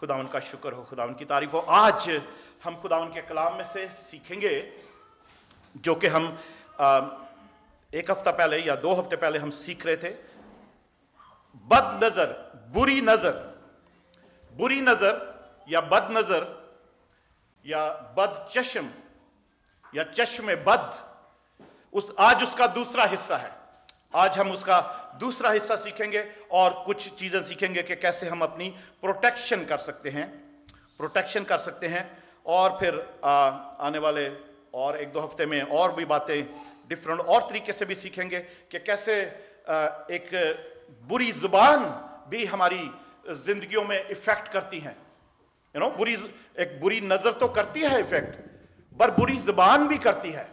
खुदावन का शुक्र हो, खुदावन की तारीफ हो। आज हम खुदावन के कलाम में से सीखेंगे जो कि हम एक हफ्ता पहले या 2 हफ्ते पहले हम सीख रहे थे। बद नजर, बुरी नजर या बद नजर या बद चश्म या चश्मे बद, आज उसका दूसरा हिस्सा है। आज हम उसका दूसरा हिस्सा सीखेंगे और कुछ चीजें सीखेंगे कि कैसे हम अपनी प्रोटेक्शन कर सकते हैं और फिर आने वाले और 1-2 हफ्ते में और भी बातें डिफरेंट और तरीके से भी सीखेंगे कि कैसे एक बुरी जुबान भी हमारी जिंदगियों में इफेक्ट करती हैं। एक बुरी नजर तो करती है इफेक्ट, पर बुरी जुबान भी करती है।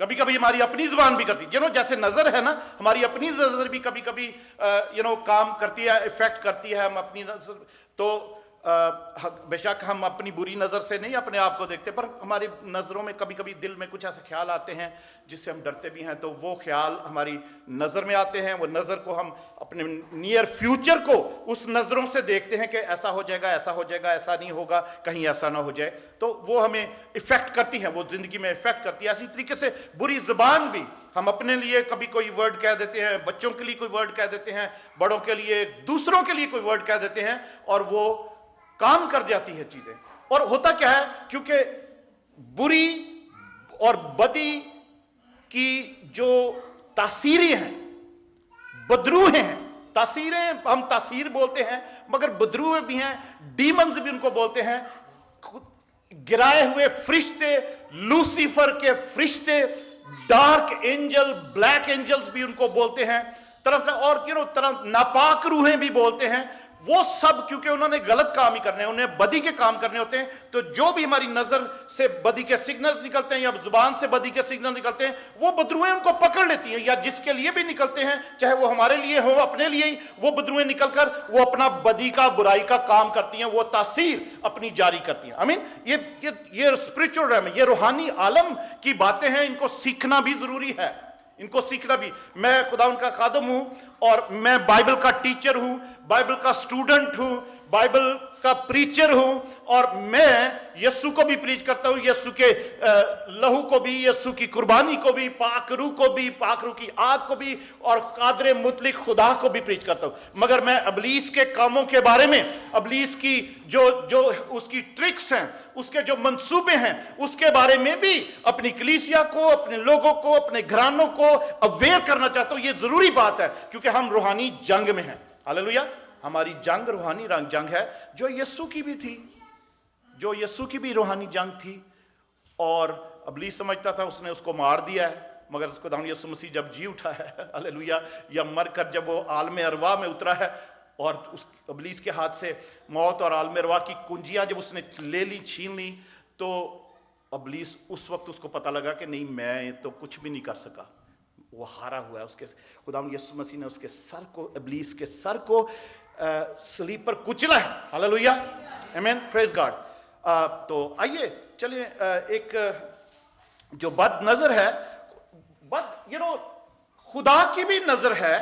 कभी कभी हमारी अपनी जुबान भी करती है। जैसे नजर है ना, हमारी अपनी नजर भी कभी कभी काम करती है, इफेक्ट करती है। हम अपनी नजर तो बेशक हम अपनी बुरी नज़र से नहीं अपने आप को देखते, पर हमारी नज़रों में कभी कभी दिल में कुछ ऐसे ख्याल आते हैं जिससे हम डरते भी हैं। तो वो ख्याल हमारी नज़र में आते हैं। वो नज़र को हम अपने नियर फ्यूचर को उस नज़रों से देखते हैं कि ऐसा हो जाएगा, ऐसा नहीं होगा, कहीं ऐसा ना हो जाए। तो वो हमें इफ़ेक्ट करती है, वो ज़िंदगी में इफ़ेक्ट करती है। इसी तरीके से बुरी ज़ुबान भी, हम अपने लिए कभी कोई वर्ड कह देते हैं, बच्चों के लिए कोई वर्ड कह देते हैं, बड़ों के लिए, दूसरों के लिए कोई वर्ड कह देते हैं और वो काम कर जाती है चीजें। और होता क्या है, क्योंकि बुरी और बदी की जो तासीरें हैं, बदरूहें हैं, तासीरें हम तासीर बोलते हैं, मगर बदरूहें भी हैं, डीमंस भी उनको बोलते हैं। गिराए हुए फरिश्ते, लूसीफर के फरिश्ते, डार्क एंजल, ब्लैक एंजल्स भी उनको बोलते हैं, तरह तरह और तरह नापाक रूहें भी बोलते हैं। वो सब क्योंकि उन्होंने गलत काम ही करने हैं, उन्हें बदी के काम करने होते हैं। तो जो भी हमारी नजर से बदी के सिग्नल्स निकलते हैं या जुबान से बदी के सिग्नल निकलते हैं, वो बदरुएं उनको पकड़ लेती हैं, या जिसके लिए भी निकलते हैं, चाहे वो हमारे लिए हो, अपने लिए ही, वो बदरुएं निकलकर वो अपना बदी का, बुराई का काम करती हैं, वो तासीर अपनी जारी करती हैं। आई मीन ये स्पिरिचुअल रैम, ये रूहानी आलम की बातें हैं, इनको सीखना भी जरूरी है, इनको सीखना भी। मैं खुदावंद का खादम हूं और मैं बाइबल का टीचर हूं, बाइबल का स्टूडेंट हूं, बाइबल का प्रीचर हूं, और मैं यीशु को भी प्रीच करता हूं, यीशु के लहू को भी, यीशु की कुर्बानी को भी, पाक रूह को भी, पाक रूह की आग को भी, और कादर मुतलिक खुदा को भी प्रीच करता हूं। मगर मैं अबलीस के कामों के बारे में, अबलीस की जो उसकी ट्रिक्स हैं, उसके जो मंसूबे हैं, उसके बारे में भी अपनी कलीसिया को, अपने लोगों को, अपने घरानों को अवेयर करना चाहता हूं। ये जरूरी बात है क्योंकि हम रूहानी जंग में हैं। हालेलुया। हमारी जंग रूहानी जंग है, जो यीशु की भी थी, जो यीशु की भी रूहानी जंग थी। और अबलीस समझता था उसने उसको मार दिया है, मगर उसको दाऊद यीशु मसीह जब जी उठा है, हालेलुया, या मरकर जब वो आलम अरवा में उतरा है और उस अबलीस के हाथ से मौत और आलम अरवा की कुंजियां जब उसने ले ली, छीन ली, तो अबलीस उस वक्त उसको पता लगा कि नहीं, मैं तो कुछ भी नहीं कर सका, वो हारा हुआ है। उसके खुदावंद यीशु मसीह ने उसके सर को, अबलीस के सर को सलीब पर कुचला है। हालेलुया, आमीन, प्रेज गॉड। तो आइए चलिए, एक जो बद नजर है, खुदा की भी नजर है।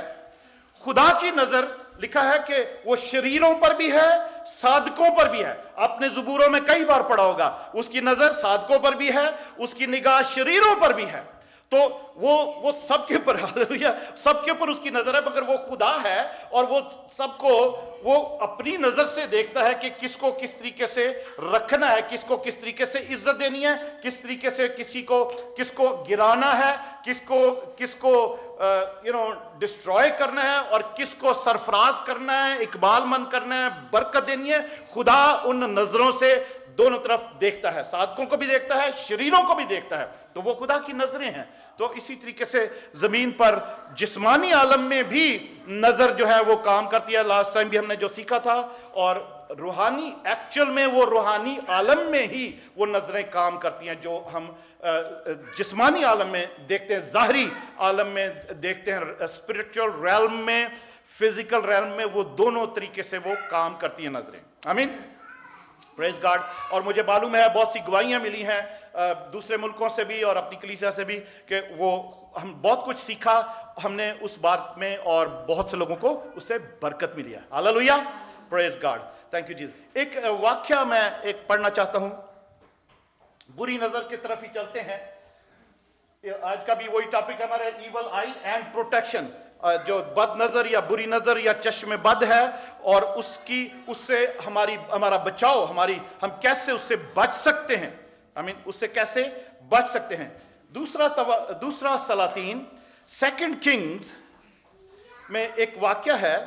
खुदा की नजर लिखा है कि वो शरीरों पर भी है, साधकों पर भी है। आपने ज़बूरों में कई बार पढ़ा होगा, उसकी नजर साधकों पर भी है, उसकी निगाह शरीरों पर भी है। तो वो सबके ऊपर, हालेलुया, सबके ऊपर उसकी नजर है, मगर वो खुदा है और वो सबको वो अपनी नजर से देखता है कि किसको किस तरीके से रखना है, किसको किस तरीके से इज्जत देनी है, किस तरीके से किसको गिराना है, किसको डिस्ट्रॉय करना है और किसको सरफराज करना है, इकबालमंद करना है, बरकत देनी है। खुदा उन नजरों से दोनों तरफ देखता है, साधकों को भी देखता है, शरीरों को भी देखता है। तो वो खुदा की नजरें हैं। तो इसी तरीके से जमीन पर जिस्मानी आलम में भी नजर जो है वो काम करती है। लास्ट टाइम भी हमने जो सीखा था, और रूहानी एक्चुअल में वो रूहानी आलम में ही वो नजरें काम करती हैं, जो हम जिस्मानी आलम में देखते हैं, ज़ाहरी आलम में देखते हैं, स्पिरिचुअल रैल्म में, फिजिकल रैल्म में, वो दोनों तरीके से वो काम करती हैं नजरें। आमीन, प्रेज गॉड। और मुझे मालूम है बहुत सी गवाहियां मिली हैं दूसरे मुल्कों से भी और अपनी कलीसिया से भी कि वो हम बहुत कुछ सीखा हमने उस बात में, और बहुत से लोगों को उससे बरकत मिली है। Hallelujah, praise God. Thank you जी। एक वाक्य मैं एक पढ़ना चाहता हूं, बुरी नजर की तरफ ही चलते हैं। आज का भी वही टॉपिक हमारा इवल आई एंड प्रोटेक्शन, जो बद नजर या बुरी नजर या चश्मे बद है और उससे हमारा बचाव, हम कैसे उससे बच सकते हैं, उससे कैसे बच सकते हैं। दूसरा सलातीन 2 किंग्स में एक वाक्य है,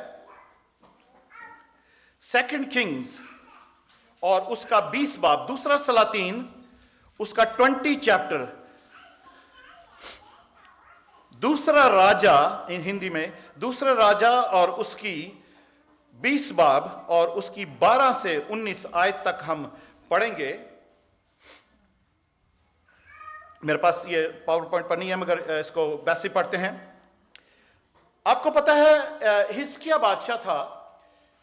2 किंग्स और उसका 20 बाब, दूसरा सलातीन उसका 20 चैप्टर, दूसरा राजा, इन हिंदी में दूसरा राजा और उसकी 20 बाब और उसकी 12 से 19 आयत तक हम पढ़ेंगे। मेरे पास ये पावर पॉइंट पर नहीं है, मगर इसको वैसे पढ़ते हैं। आपको पता है हिजकिय्याह बादशाह था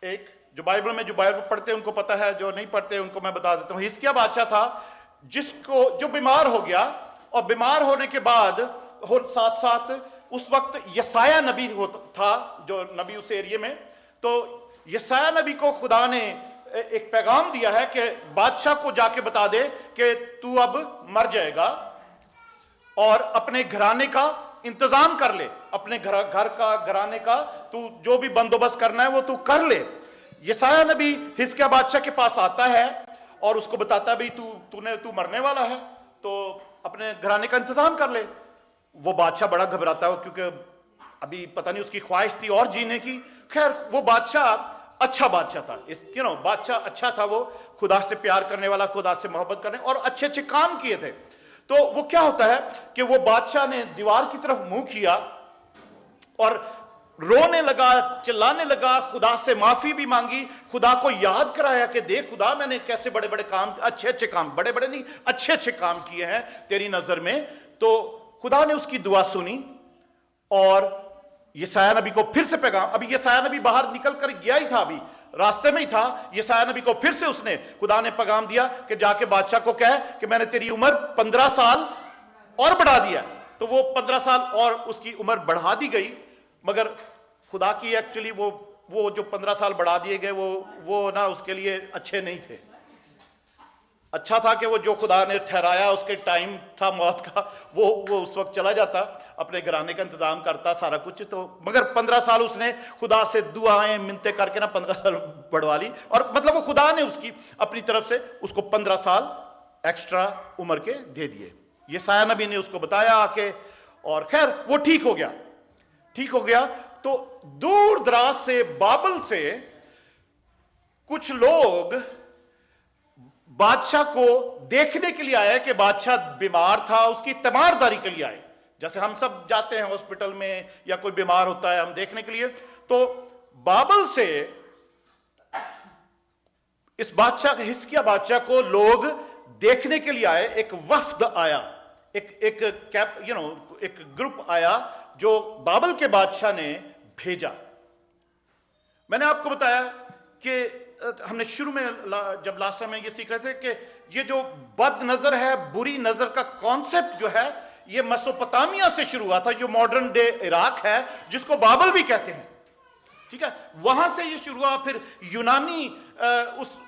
एक, जो बाइबल पढ़ते हैं उनको पता है, जो नहीं पढ़ते उनको मैं बता देता हूं। हिजकिय्याह बादशाह था जो बीमार हो गया, और बीमार होने के बाद साथ साथ उस वक्त यसाया नबी था, जो नबी उस एरिया में। तो यसाया नबी को खुदा ने एक पैगाम दिया है कि बादशाह को जाके बता दे कि तू अब मर जाएगा और अपने घराने का इंतजाम कर ले, अपने घर का घराने का तू जो भी बंदोबस्त करना है वो तू कर ले। यसाया नबी हिजकिय्याह बादशाह के पास आता है और उसको बताता है भाई तू मरने वाला है, तो अपने घराने का इंतजाम कर ले। वो बादशाह बड़ा घबराता है, क्योंकि अभी पता नहीं उसकी ख्वाहिश थी और जीने की। खैर वो बादशाह अच्छा बादशाह था, बादशाह अच्छा था, वो खुदा से प्यार करने वाला, खुदा से मोहब्बत करने और अच्छे अच्छे काम किए थे। तो वो क्या होता है कि वो बादशाह ने दीवार की तरफ मुंह किया और रोने लगा, चिल्लाने लगा, खुदा से माफी भी मांगी, खुदा को याद कराया कि देख खुदा, मैंने कैसे बड़े बड़े काम, अच्छे अच्छे काम, बड़े बड़े नहीं, अच्छे अच्छे काम किए हैं तेरी नजर में। तो खुदा ने उसकी दुआ सुनी और यसाया नबी को फिर से पैगाम, अभी यसाया नबी बाहर निकल कर गया ही था, अभी रास्ते में ही था। यसाया नबी को फिर से खुदा ने पैगाम दिया कि जाके बादशाह को कह कि मैंने तेरी उम्र 15 साल और बढ़ा दिया। तो वो 15 साल और उसकी उम्र बढ़ा दी गई, मगर खुदा की एक्चुअली वो जो 15 साल बढ़ा दिए गए वो ना उसके लिए अच्छे नहीं थे। अच्छा था कि वो जो खुदा ने ठहराया, उसके टाइम था मौत का, वो उस वक्त चला जाता, अपने घराने का इंतजाम करता, सारा कुछ। तो मगर 15 साल उसने खुदा से दुआएं मिन्नतें करके ना 15 साल बढ़वा ली, और मतलब वो खुदा ने उसकी अपनी तरफ से उसको 15 साल एक्स्ट्रा उम्र के दे दिए। यसाया नबी ने उसको बताया आके, और खैर वो ठीक हो गया। तो दूर दराज से, बाबल से कुछ लोग बादशाह को देखने के लिए आए कि बादशाह बीमार था, उसकी तीमारदारी के लिए आए। जैसे हम सब जाते हैं हॉस्पिटल में या कोई बीमार होता है हम देखने के लिए, तो बाबल से इस बादशाह, हिजकिय्याह बादशाह को लोग देखने के लिए आए। एक वफ्द आया, एक ग्रुप आया जो बाबल के बादशाह ने भेजा। मैंने आपको बताया कि हमने शुरू में जब लास्ट टाइम में ये सीख रहे थे कि ये जो बद नजर है, बुरी नजर का कॉन्सेप्ट जो है, ये मेसोपोटामिया से शुरू हुआ था, जो मॉडर्न डे इराक है, जिसको बाबल भी कहते हैं। ठीक है, वहां से ये शुरू हुआ, फिर यूनानी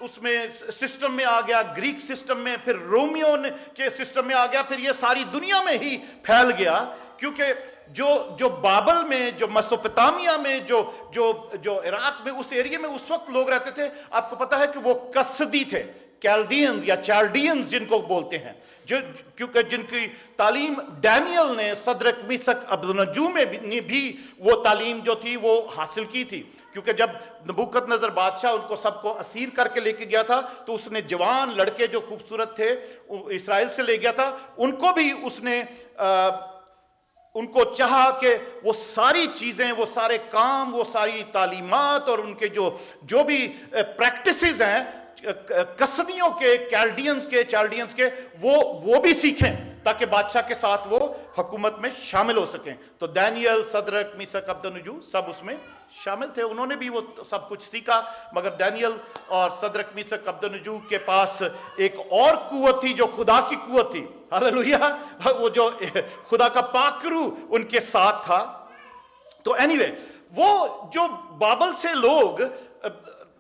उसमें सिस्टम में आ गया, ग्रीक सिस्टम में, फिर रोमियो के सिस्टम में आ गया, फिर ये सारी दुनिया में ही फैल गया। क्योंकि जो बाबल में, जो मेसोपोटामिया में, जो इराक में, उस एरिया में उस वक्त लोग रहते थे, आपको पता है कि वो कसदी थे, कैल्डियंस या चाल्डियंस जिनको बोलते हैं, क्योंकि जिनकी तालीम डैनियल ने सदरक मीशक अबदनजू में भी वो तालीम जो थी वो हासिल की थी। क्योंकि जब नबूकदनेस्सर बादशाह उनको सबको असीर करके लेके गया था, तो उसने जवान लड़के जो खूबसूरत थे इस्राएल से ले गया था, उनको भी उसने उनको चाहा कि वो सारी चीजें, वो सारे काम, वो सारी तालीमात और उनके जो भी प्रैक्टिसेस हैं कसदियों के, कैल्डियंस के, चाल्डियंस के, वो भी सीखें, ताकि बादशाह के साथ वो हुकूमत में शामिल हो सकें। तो दानियल, सदरक, मीशक, अबदनजू सब उसमें शामिल थे, उन्होंने भी वो सब कुछ सीखा। मगर दानियल और सदरक, मीशक, अबदनजू के पास एक और कुव्वत थी, जो खुदा की कुव्वत थी। हालेलुया, वो जो खुदा का पाकरू उनके साथ था। तो एनीवे, वो जो बाबल से लोग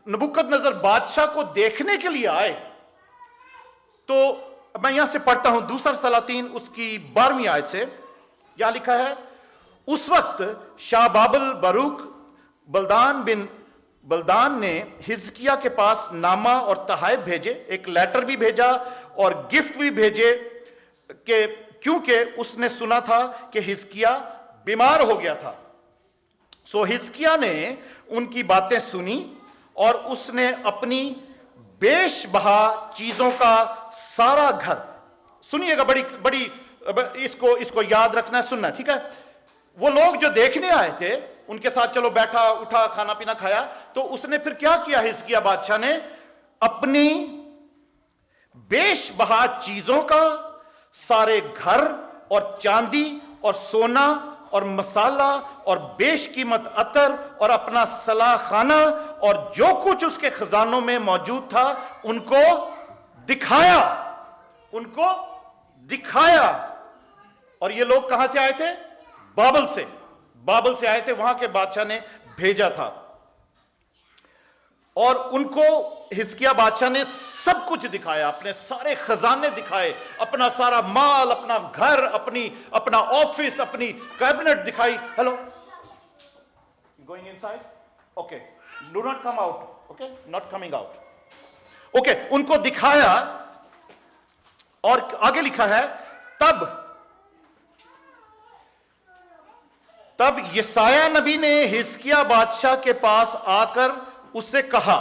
नबूकदनेस्सर बादशाह को देखने के लिए आए, तो मैं यहां से पढ़ता हूं दूसरा सलातीन उसकी 12वीं आयत से। यहां लिखा है, उस वक्त शाह बाबल बरूक बलदान ने हिजकिया के पास नामा और तहाइफ भेजे, एक लेटर भी भेजा और गिफ्ट भी भेजे कि क्योंकि उसने सुना था कि हिजकिया बीमार हो गया था। सो हिजकिया ने उनकी बातें सुनी और उसने अपनी बेशबहा चीजों का सारा घर, सुनिएगा, बड़ी बड़ी इसको याद रखना है, सुनना है, ठीक है। वो लोग जो देखने आए थे उनके साथ चलो बैठा उठा खाना पीना खाया, तो उसने फिर क्या किया, हिजकिया बादशाह ने अपनी बेशबहा चीजों का सारे घर और चांदी और सोना और मसाला और बेशकीमत अतर और अपना सलाह खाना और जो कुछ उसके खजानों में मौजूद था उनको दिखाया, उनको दिखाया। और ये लोग कहां से आए थे? बाबल से आए थे, वहां के बादशाह ने भेजा था। और उनको हिजकिया बादशाह ने सब कुछ दिखाया, अपने सारे खजाने दिखाए, अपना सारा माल, अपना घर, अपना ऑफिस, अपनी कैबिनेट दिखाई। Hello, going inside, okay, do not come out, okay, not coming out, okay, उनको दिखाया। और आगे लिखा है, तब यशायाह नबी ने हिजकिया बादशाह के पास आकर उससे कहा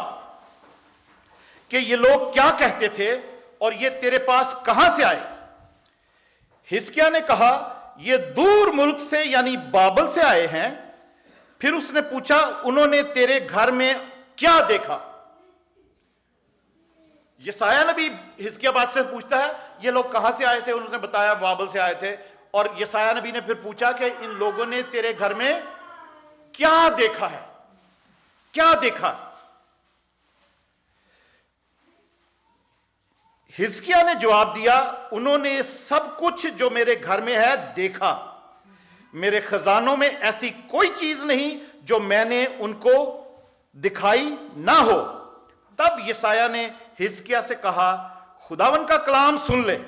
कि ये लोग क्या कहते थे और ये तेरे पास कहां से आए? हिजकिया ने कहा, ये दूर मुल्क से यानी बाबल से आए हैं। फिर उसने पूछा, उन्होंने तेरे घर में क्या देखा? यशायाह नबी हिजकिया बादशाह से पूछता है, ये लोग कहां से आए थे? उन्होंने बताया बाबल से आए थे। और यशायाह नबी ने फिर पूछा कि इन लोगों ने तेरे घर में क्या देखा है, क्या देखा? हिजकिया ने जवाब दिया, उन्होंने सब कुछ जो मेरे घर में है देखा। मेरे खजानों में ऐसी कोई चीज नहीं जो मैंने उनको दिखाई ना हो। तब यशायाह ने हिजकिया से कहा, खुदावन का कलाम सुन ले,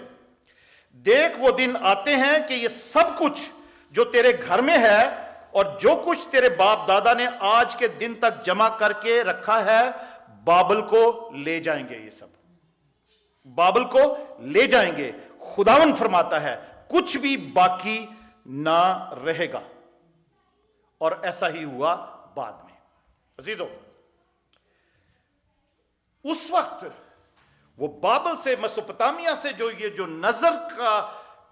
देख वो दिन आते हैं कि ये सब कुछ जो तेरे घर में है और जो कुछ तेरे बाप दादा ने आज के दिन तक जमा करके रखा है, बाबल को ले जाएंगे। ये सब बाबल को ले जाएंगे। खुदावन फरमाता है, कुछ भी बाकी ना रहेगा। और ऐसा ही हुआ बाद में। अजीजों, उस वक्त वो बाबल से, मेसोपोटामिया से जो ये जो नजर का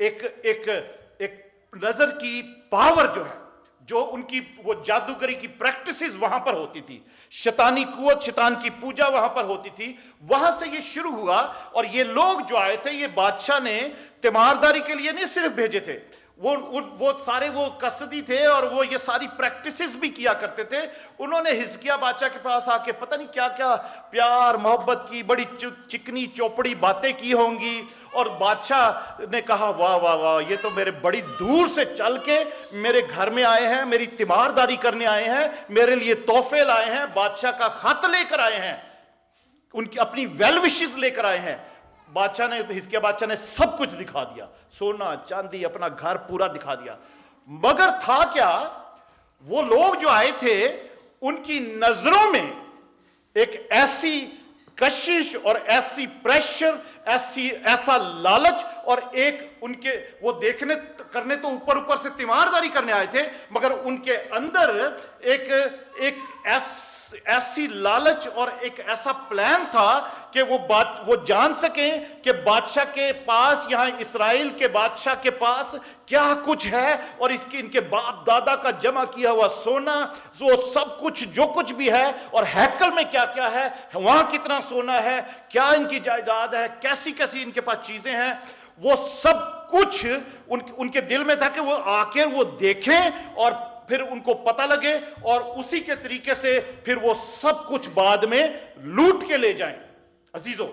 एक नजर की पावर जो है, जो उनकी वो जादूगरी की प्रैक्टिसेस वहां पर होती थी, शैतानी कुवत, शैतान की पूजा वहां पर होती थी, वहां से ये शुरू हुआ। और ये लोग जो आए थे, ये बादशाह ने तीमारदारी के लिए नहीं सिर्फ भेजे थे, वो सारे वो कसदी थे और वो ये सारी प्रैक्टिसेस भी किया करते थे। उन्होंने हिजकिया बादशाह के पास आके पता नहीं क्या क्या प्यार मोहब्बत की बड़ी चिकनी चौपड़ी बातें की होंगी। और बादशाह ने कहा, वाह वाह वाह, ये तो मेरे बड़ी दूर से चल के मेरे घर में आए हैं, मेरी तीमारदारी करने आए हैं, मेरे लिए तोहफे लाए हैं, बादशाह का खत लेकर आए हैं, उनकी अपनी वेल विशेस लेकर आए हैं। बादशाह ने, हिजकिया बादशाह ने सब कुछ दिखा दिया, सोना चांदी, अपना घर पूरा दिखा दिया। मगर था क्या, वो लोग जो आए थे उनकी नजरों में एक ऐसी कशिश और ऐसी प्रेशर, ऐसा लालच और एक उनके वो देखने करने तो ऊपर ऊपर से तीमारदारी करने आए थे, मगर उनके अंदर एक ऐसी लालच और एक ऐसा प्लान था कि वो जान सकें कि बादशाह के पास, यहां इस्राएल के बादशाह के पास क्या कुछ है और इनके बाप दादा का जमा किया हुआ सोना, वो सब कुछ जो कुछ भी है, और हैकल में क्या क्या है, वहां कितना सोना है, क्या इनकी जायदाद है, कैसी कैसी इनके पास चीजें हैं, वो सब कुछ उनके दिल में था कि वो आकर वो देखें और फिर उनको पता लगे और उसी के तरीके से फिर वो सब कुछ बाद में लूट के ले जाएं। अजीजों,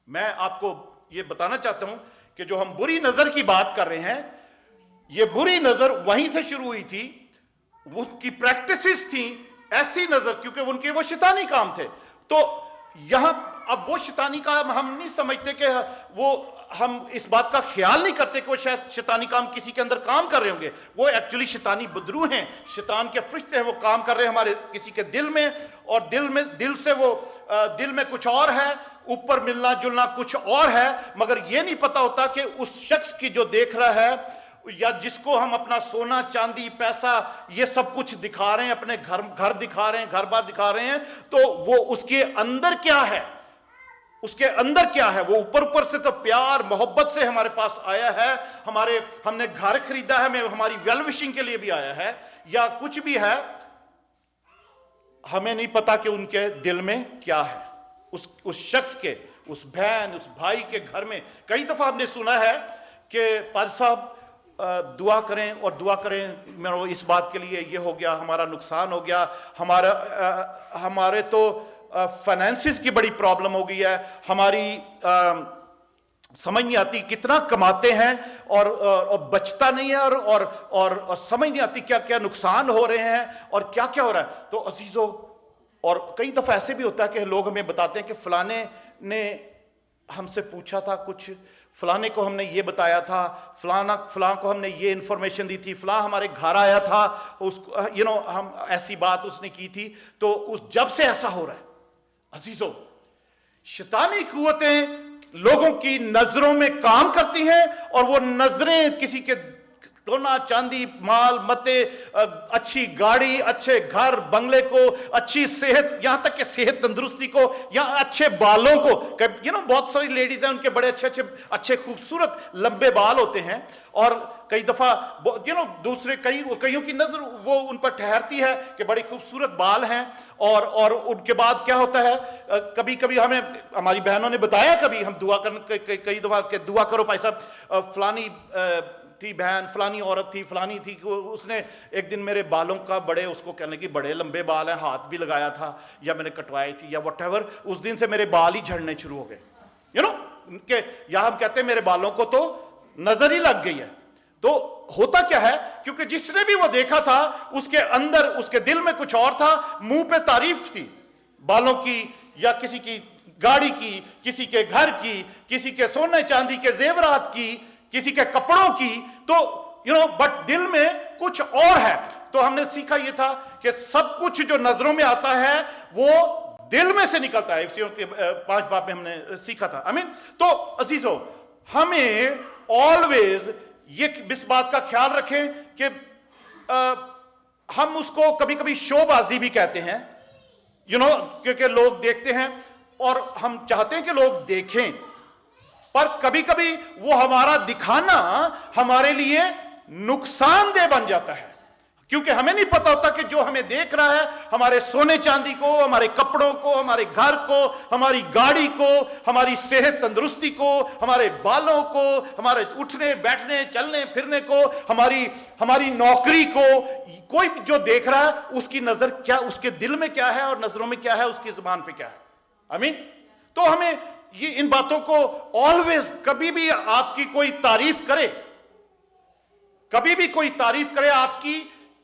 मैं आपको ये बताना चाहता हूं कि जो हम बुरी नजर की बात कर रहे हैं, ये बुरी नजर वहीं से शुरू हुई थी। वो की प्रैक्टिसेस थी ऐसी नजर, क्योंकि उनके वो शैतानी काम थे। तो यहां अब वो शैतानी काम हम नहीं समझते कि वो, हम इस बात का ख्याल नहीं करते कि वो शायद शैतानी काम किसी के अंदर काम कर रहे होंगे। वो एक्चुअली शैतानी बदरू हैं, शैतान के फरिश्ते हैं, वो काम कर रहे हैं हमारे किसी के दिल में, और दिल से वो दिल में कुछ और है, ऊपर मिलना जुलना कुछ और है, मगर ये नहीं पता होता कि उस शख्स की जो देख रहा है या जिसको हम अपना सोना चांदी पैसा ये सब कुछ दिखा रहे हैं, अपने घर दिखा रहे हैं, घर बार दिखा रहे हैं, तो वो उसके अंदर क्या है, उसके अंदर क्या है। वो ऊपर से तो प्यार मोहब्बत से हमारे पास आया है, हमने घर खरीदा है, हमारी वेल विशिंग के लिए भी आया है, या कुछ भी है, हमें नहीं पता कि उनके दिल में क्या है। उस शख्स के, उस बहन, उस भाई के घर में कई दफा हमने सुना है कि पादरी साहब दुआ करें और दुआ करें, मेरा इस बात के लिए ये हो गया, हमारा नुकसान हो गया, हमारे तो फाइनेंसिस की बड़ी प्रॉब्लम हो गई है, हमारी समझ नहीं आती कितना कमाते हैं और बचता नहीं है, और समझ नहीं आती क्या क्या नुकसान हो रहे हैं और क्या क्या हो रहा है। तो अजीजों, और कई दफ़ा ऐसे भी होता है कि लोग हमें बताते हैं कि फलाने ने हमसे पूछा था कुछ, फलाने को हमने ये बताया था, फलां को हमने ये इंफॉर्मेशन दी थी, फलां हमारे घर आया था, उसको हम ऐसी बात उसने की थी, तो जब से ऐसा हो रहा है। अजीजों, शैतानी कुव्वतें लोगों की नजरों में काम करती हैं, और वो नजरें किसी के सोना चांदी माल मते, अच्छी गाड़ी, अच्छे घर बंगले को, अच्छी सेहत, यहां तक कि सेहत तंदुरुस्ती को, या अच्छे बालों को, बहुत सारी लेडीज हैं उनके बड़े अच्छे खूबसूरत लंबे बाल होते हैं, और कई दफा दूसरे कईयों की नजर वो उन पर ठहरती है कि बड़ी खूबसूरत बाल हैं, और उनके बाद क्या होता है, कभी कभी हमारी बहनों ने बताया, कभी हम दुआ करने कई दफा के दुआ करो भाई साहब, फलानी थी बहन, फलानी औरत थी, फलानी थी, उसने एक दिन मेरे बालों का उसको कहने की बड़े लंबे बाल हैं, हाथ भी लगाया था, या मैंने कटवाई थी, या व्हाटएवर, उस दिन से मेरे बाल ही झड़ने शुरू हो गए। या हम कहते हैं मेरे बालों को तो नजर ही लग गई है। तो होता क्या है, क्योंकि जिसने भी वो देखा था उसके अंदर, उसके दिल में कुछ और था, मुंह पे तारीफ थी बालों की, या किसी की गाड़ी की, किसी के घर की, किसी के सोने चांदी के जेवरात की, किसी के कपड़ों की, तो बट दिल में कुछ और है। तो हमने सीखा यह था कि सब कुछ जो नजरों में आता है वो दिल में से निकलता है। इफ्तियों के 5 बाब में हमने सीखा था। तो अजीजों, हमें ऑलवेज ये इस बात का ख्याल रखें कि हम उसको कभी कभी शोबाजी भी कहते हैं, क्योंकि लोग देखते हैं और हम चाहते हैं कि लोग देखें, पर कभी कभी वो हमारा दिखाना हमारे लिए नुकसानदेह बन जाता है, क्योंकि हमें नहीं पता होता कि जो हमें देख रहा है, हमारे सोने चांदी को, हमारे कपड़ों को, हमारे घर को, हमारी गाड़ी को, हमारी सेहत तंदुरुस्ती को, हमारे बालों को, हमारे उठने बैठने चलने फिरने को, हमारी नौकरी को, कोई जो देख रहा है उसकी नजर क्या, उसके दिल में क्या है और नजरों में क्या है, उसकी जुबान पे क्या है। आमीन। तो हमें ये इन बातों को ऑलवेज, कभी भी आपकी कोई तारीफ करे, कभी भी कोई तारीफ करे आपकी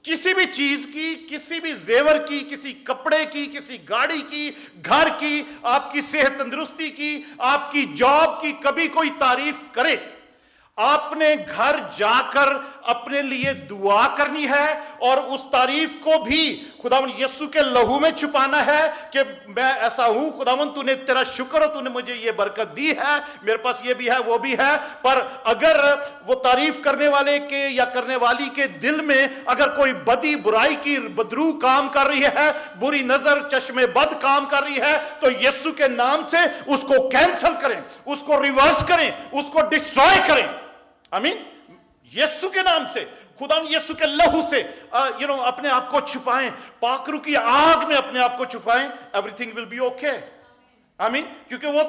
किसी भी चीज की, किसी भी जेवर की, किसी कपड़े की, किसी गाड़ी की, घर की, आपकी सेहत तंदुरुस्ती की, आपकी जॉब की, कभी कोई तारीफ करे, आपने घर जाकर अपने लिए दुआ करनी है, और उस तारीफ को भी खुदावन यीशु के लहू में छुपाना है कि मैं ऐसा हूं खुदावन, तूने, तेरा शुक्र हो, तूने मुझे ये बरकत दी है, मेरे पास ये भी है वो भी है। पर अगर वो तारीफ करने वाले के या करने वाली के दिल में अगर कोई बदी बुराई की बदरू काम कर रही है, बुरी नजर चश्मे बद काम कर रही है, तो यीशु के नाम से उसको कैंसिल करें, उसको रिवर्स करें, उसको डिस्ट्रॉय करें। आमीन। यीशु के नाम से, खुदा यीशु के लहू से अपने आप को छुपाएं, पाकरू की आग में अपने आप को छुपाएं, एवरीथिंग विल बी ओके। आमीन। क्योंकि वो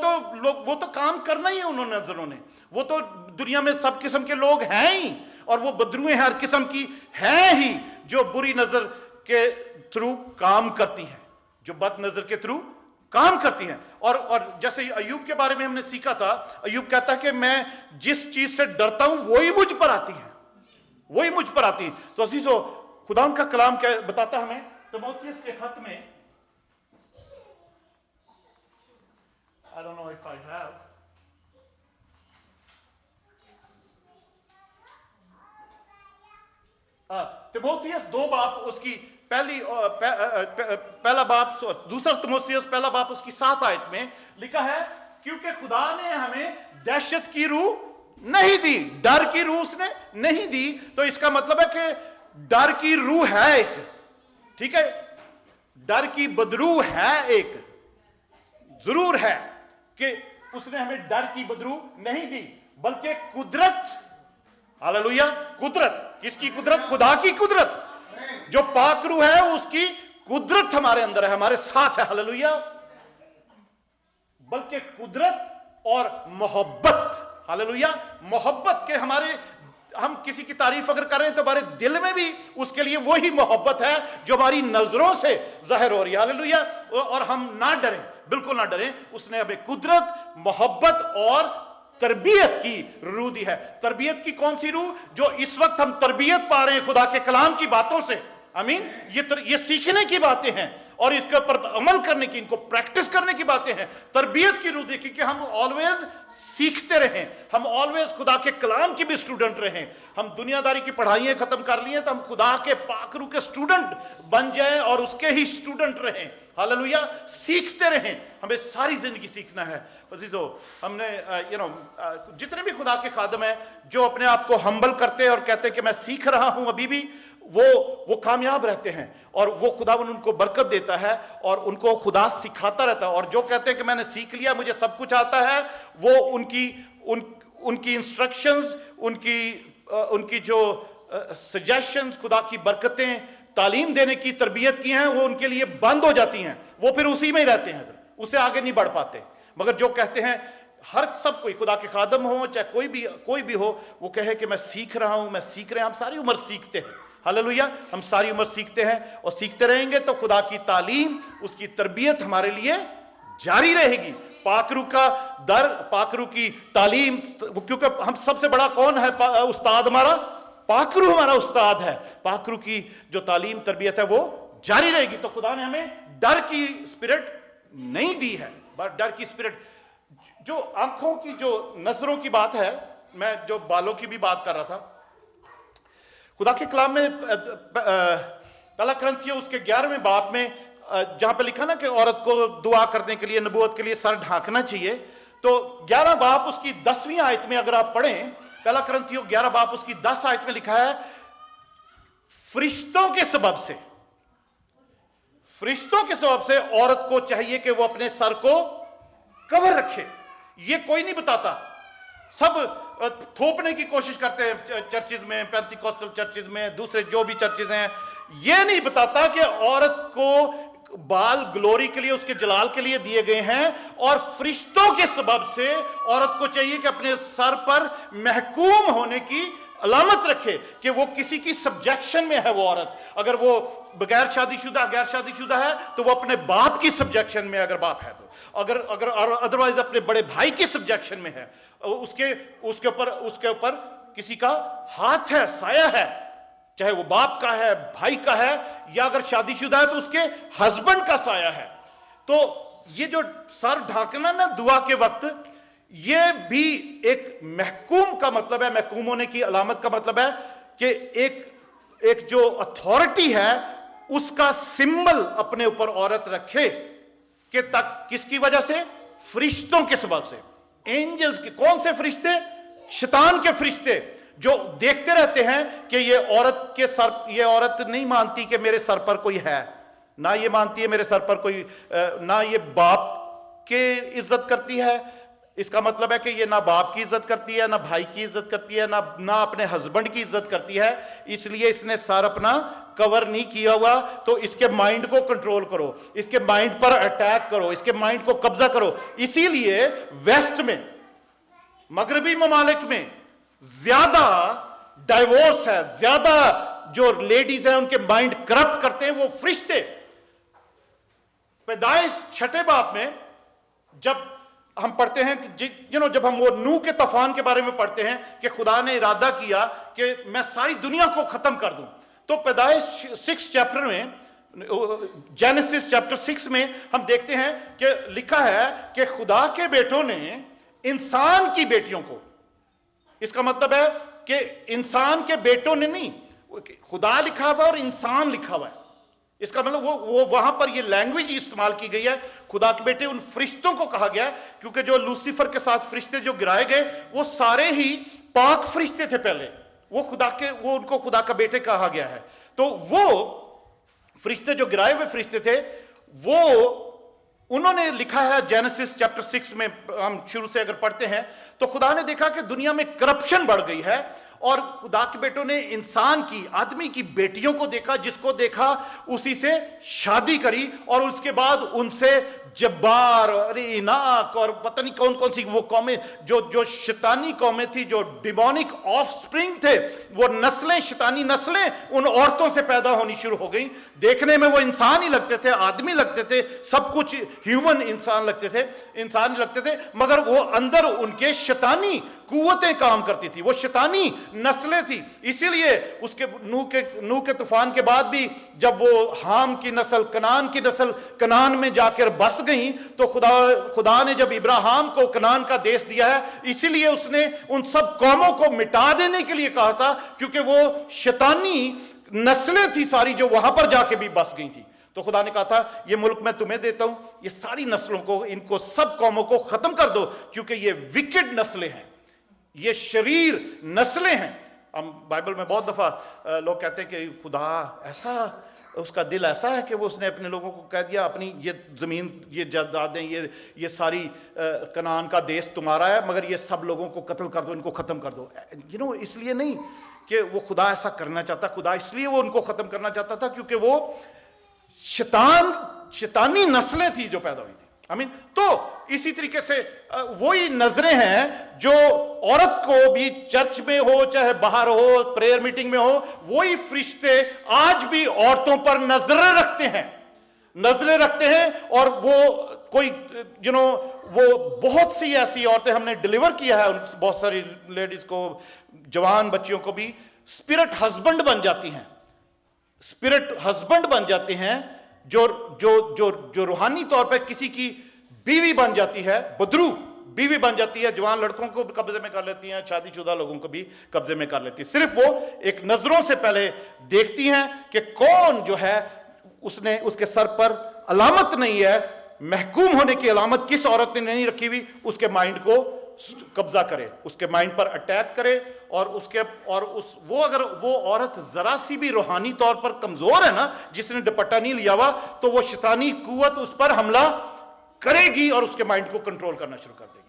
तो काम करना ही है उन्होंने, नजरों ने, वो तो दुनिया में सब किस्म के लोग हैं ही, और वो बदरुएं हर किस्म की हैं ही, जो बुरी नजर के थ्रू काम करती हैं, जो बद नजर के थ्रू काम करती हैं। और जैसे अय्यूब के बारे में हमने सीखा था, अय्यूब कहता है कि मैं जिस चीज से डरता हूं वही मुझ पर आती है, वही मुझ पर आती है। तो अजीजों, खुदा का कलाम क्या बताता हमें तिमोथियस के खत में, I don't know if I have, Timothy 2 बाप उसकी पहला बाप, दूसरा तिमोथियस पहला बाप उसकी 7 आयत में लिखा है, क्योंकि खुदा ने हमें दहशत की रूह नहीं दी, डर की रूह उसने नहीं दी। तो इसका मतलब है कि डर की रूह है एक, ठीक है, डर की बदरू है एक, जरूर है कि उसने हमें डर की बदरू नहीं दी, बल्कि कुदरत, हालेलुया, कुदरत, किसकी कुदरत? खुदा की कुदरत, जो पाक रूह है उसकी कुदरत हमारे अंदर है, हमारे साथ है, हालेलुया, बल्कि कुदरत और मोहब्बत, हालेलुया, मोहब्बत के हमारे, हम किसी की तारीफ अगर करें तो हमारे दिल में भी उसके लिए वही मोहब्बत है जो हमारी नजरों से जाहिर हो रही है, हालेलुया, और हम ना डरें, बिल्कुल ना डरें। उसने हमें कुदरत, मोहब्बत और तरबियत की रूह दी है। तरबियत की कौन सी रूह? जो इस वक्त हम तरबियत पा रहे हैं खुदा के कलाम की बातों से, आमीन, ये सीखने की बातें हैं और इसके ऊपर अमल करने की, इनको प्रैक्टिस करने की बातें हैं। तरबियत की रूह देखिए कि हम ऑलवेज सीखते रहें, हम ऑलवेज खुदा के कलाम की भी स्टूडेंट रहें। हम दुनियादारी की पढ़ाइयाँ खत्म कर लिए तो हम खुदा के पाक रूह के स्टूडेंट बन जाएं और उसके ही स्टूडेंट रहें, हालेलुया, सीखते रहें। हमें सारी जिंदगी सीखना है अजीजों। हमने जितने भी खुदा के खादम हैं जो अपने आप को हम्बल करते हैं और कहते हैं कि मैं सीख रहा हूं अभी भी, वो कामयाब रहते हैं और वो खुदा उनको बरकत देता है और उनको खुदा सिखाता रहता है। और जो कहते हैं कि मैंने सीख लिया, मुझे सब कुछ आता है, वो उनकी इंस्ट्रक्शंस, उनकी जो सजेशंस, खुदा की बरकतें, तालीम देने की, तरबियत की हैं, वो उनके लिए बंद हो जाती हैं। वो फिर उसी में ही रहते हैं, उससे आगे नहीं बढ़ पाते। मगर जो कहते हैं, हर सब कोई, खुदा के खादम हो चाहे कोई भी हो, वो कहे कि मैं सीख रहा हूं, मैं सीख रहे हैं। हम सारी उम्र सीखते हैं, हालेलुया, हम सारी उम्र सीखते हैं और सीखते रहेंगे तो खुदा की तालीम, उसकी तरबियत हमारे लिए जारी रहेगी। पाकरू का दर, पाकरू की तालीम, क्योंकि हम सबसे बड़ा कौन है उस्ताद? हमारा पाकरू, हमारा उस्ताद है। पाकरू की जो तालीम तरबियत है वो जारी रहेगी। तो खुदा ने हमें डर की स्पिरिट नहीं दी है। डर की स्पिरिट, जो आंखों की, जो नजरों की बात है, मैं जो बालों की भी बात कर रहा था, खुदा के कलाम में पहला कुरिन्थियों उसके 11वें बाब में जहां पे लिखा ना कि औरत को दुआ करने के लिए, नबूवत के लिए सर ढांकना चाहिए, तो 11 बाब उसकी 10वीं आयत में अगर आप पढ़ें, पहला कुरिन्थियों 11 बाब उसकी 10 आयत में लिखा है, फरिश्तों के सबब से औरत को चाहिए कि वो अपने सर को कवर रखे। ये कोई नहीं बताता, सब थोपने की कोशिश करते हैं चर्चिज में, पेंटिकॉस्टल चर्चिज में, दूसरे जो भी चर्चिज हैं। ये नहीं बताता कि औरत को बाल ग्लोरी के लिए, उसके जलाल के लिए दिए गए हैं और फरिश्तों के सबब से औरत को चाहिए कि अपने सर पर महकूम होने की अलामत रखे, कि वो किसी की सब्जेक्शन में है। वो औरत अगर वो बगैर शादीशुदा, गैर शादीशुदा है तो वो अपने बाप की सब्जेक्शन में, अगर बाप है तो, अगर अदरवाइज अपने बड़े भाई की सब्जेक्शन में है, उसके ऊपर किसी का हाथ है, साया है, चाहे वो बाप का है, भाई का है, या अगर शादीशुदा है तो उसके हस्बैंड का साया है। तो ये जो सर ढांकना ना दुआ के वक्त, ये भी एक महकूम का मतलब है, महकूम होने की अलामत का मतलब है कि एक जो अथॉरिटी है उसका सिंबल अपने ऊपर औरत रखे, कि तक किसकी वजह से? फरिश्तों के सबब से, एंजल्स के। कौन से फरिश्ते? शैतान के फरिश्ते, जो देखते रहते हैं कि ये औरत के सर, ये औरत नहीं मानती कि मेरे सर पर कोई है, ना ये मानती है मेरे सर पर कोई, ना ये बाप के इज्जत करती है। इसका मतलब है कि ये ना बाप की इज्जत करती है, ना भाई की इज्जत करती है, ना अपने हस्बैंड की इज्जत करती है। इसलिए इसने सर अपना कवर नहीं किया हुआ। तो इसके माइंड को कंट्रोल करो, इसके माइंड पर अटैक करो, इसके माइंड को कब्जा करो। इसीलिए वेस्ट में, मगरबी ममालिक में ज्यादा डाइवोर्स है, ज्यादा जो लेडीज हैं उनके माइंड करप्ट करते हैं वो फरिश्ते। पैदाइश 6 बाब में जब हम पढ़ते हैं कि जब हम वो नूह के तूफान के बारे में पढ़ते हैं कि खुदा ने इरादा किया कि मैं सारी दुनिया को खत्म कर दूं, तो पैदाइश 6 चैप्टर में जेनेसिस चैप्टर 6 में हम देखते हैं कि लिखा है कि खुदा के बेटों ने इंसान की बेटियों को, इसका मतलब है कि इंसान के बेटों ने नहीं, खुदा लिखा हुआ और इंसान लिखा हुआ है। इसका मतलब वो वहां पर ये लैंग्वेज इस्तेमाल की गई है, खुदा के बेटे उन फरिश्तों को कहा गया है, क्योंकि जो लूसीफर के साथ फरिश्ते जो गिराए गए वो सारे ही पाक फरिश्ते थे पहले, वो उनको खुदा का बेटे कहा गया है। तो वो फरिश्ते जो गिराए हुए फरिश्ते थे, वो उन्होंने लिखा है जेनेसिस चैप्टर 6 में, हम शुरू से अगर पढ़ते हैं तो खुदा ने देखा कि दुनिया में करप्शन बढ़ गई है, और खुदा के बेटों ने इंसान की, आदमी की बेटियों को देखा, जिसको देखा उसी से शादी करी, और उसके बाद उनसे जब्बार और इनाक और पता नहीं कौन कौन सी वो कौमें, जो शैतानी कौमें थी, जो डिमोनिक ऑफस्प्रिंग थे, वो नस्लें, शैतानी नस्लें उन औरतों से पैदा होनी शुरू हो गई। देखने में वो इंसान ही लगते थे, आदमी लगते थे, सब कुछ ह्यूमन इंसान लगते थे, मगर वो अंदर उनके शैतानी कुव्वतें काम करती थी, वो शैतानी नस्लें थी। इसीलिए उसके नूह के तूफान के बाद भी जब वो हाम की नस्ल, कनान में जाकर बस गई, तो खुदा ने जब इब्राहिम को कनान का देश दिया है, इसीलिए उसने उन सब कौमों को मिटा देने के लिए कहा था, क्योंकि वो शैतानी नस्लें थी सारी जो वहां पर जाके भी बस गई थी। तो खुदा ने कहा था ये मुल्क मैं तुम्हें देता हूं, ये सारी नस्लों को, इनको सब कौमों को खत्म कर दो, क्योंकि ये विकेड नस्लें हैं, ये शरीर नस्लें हैं। हम बाइबल में बहुत दफा लोग कहते हैं कि खुदा ऐसा, उसका दिल ऐसा है कि वो उसने अपने लोगों को कह दिया अपनी ये जमीन, ये जायदादें, ये सारी कनान का देश तुम्हारा है, मगर ये सब लोगों को कत्ल कर दो, इनको खत्म कर दो। इसलिए नहीं कि वो खुदा ऐसा करना चाहता, खुदा इसलिए वो उनको खत्म करना चाहता था क्योंकि वो शैतानी नस्लें थी जो पैदा हुई थी। आमीन। तो इसी तरीके से वही नजरें हैं जो औरत को भी चर्च में हो चाहे बाहर हो, प्रेयर मीटिंग में हो, वही फरिश्ते आज भी औरतों पर नजरें रखते हैं। और वो कोई वो बहुत सी ऐसी औरतें हमने डिलीवर किया है, बहुत सारी लेडीज को, जवान बच्चियों को भी स्पिरिट हस्बैंड बन जाती हैं, जो रूहानी तौर पर किसी की बीवी बन जाती है, बदरू बीवी बन जाती है, जवान लड़कों को कब्जे में कर लेती हैं, शादीशुदा लोगों को भी कब्जे में कर लेती है। सिर्फ वो एक नजरों से पहले देखती हैं कि कौन जो है उसके सर पर अलामत नहीं है, महकूम होने की अलामत किस औरत ने नहीं रखी हुई, उसके माइंड को कब्जा करे, उसके माइंड पर अटैक करे, अगर वो औरत जरा सी भी रूहानी तौर पर कमजोर है ना, जिसने दुपट्टा नहीं लिया हुआ, तो वो शैतानी कुव्वत उस पर हमला करेगी और उसके माइंड को कंट्रोल करना शुरू कर देगी।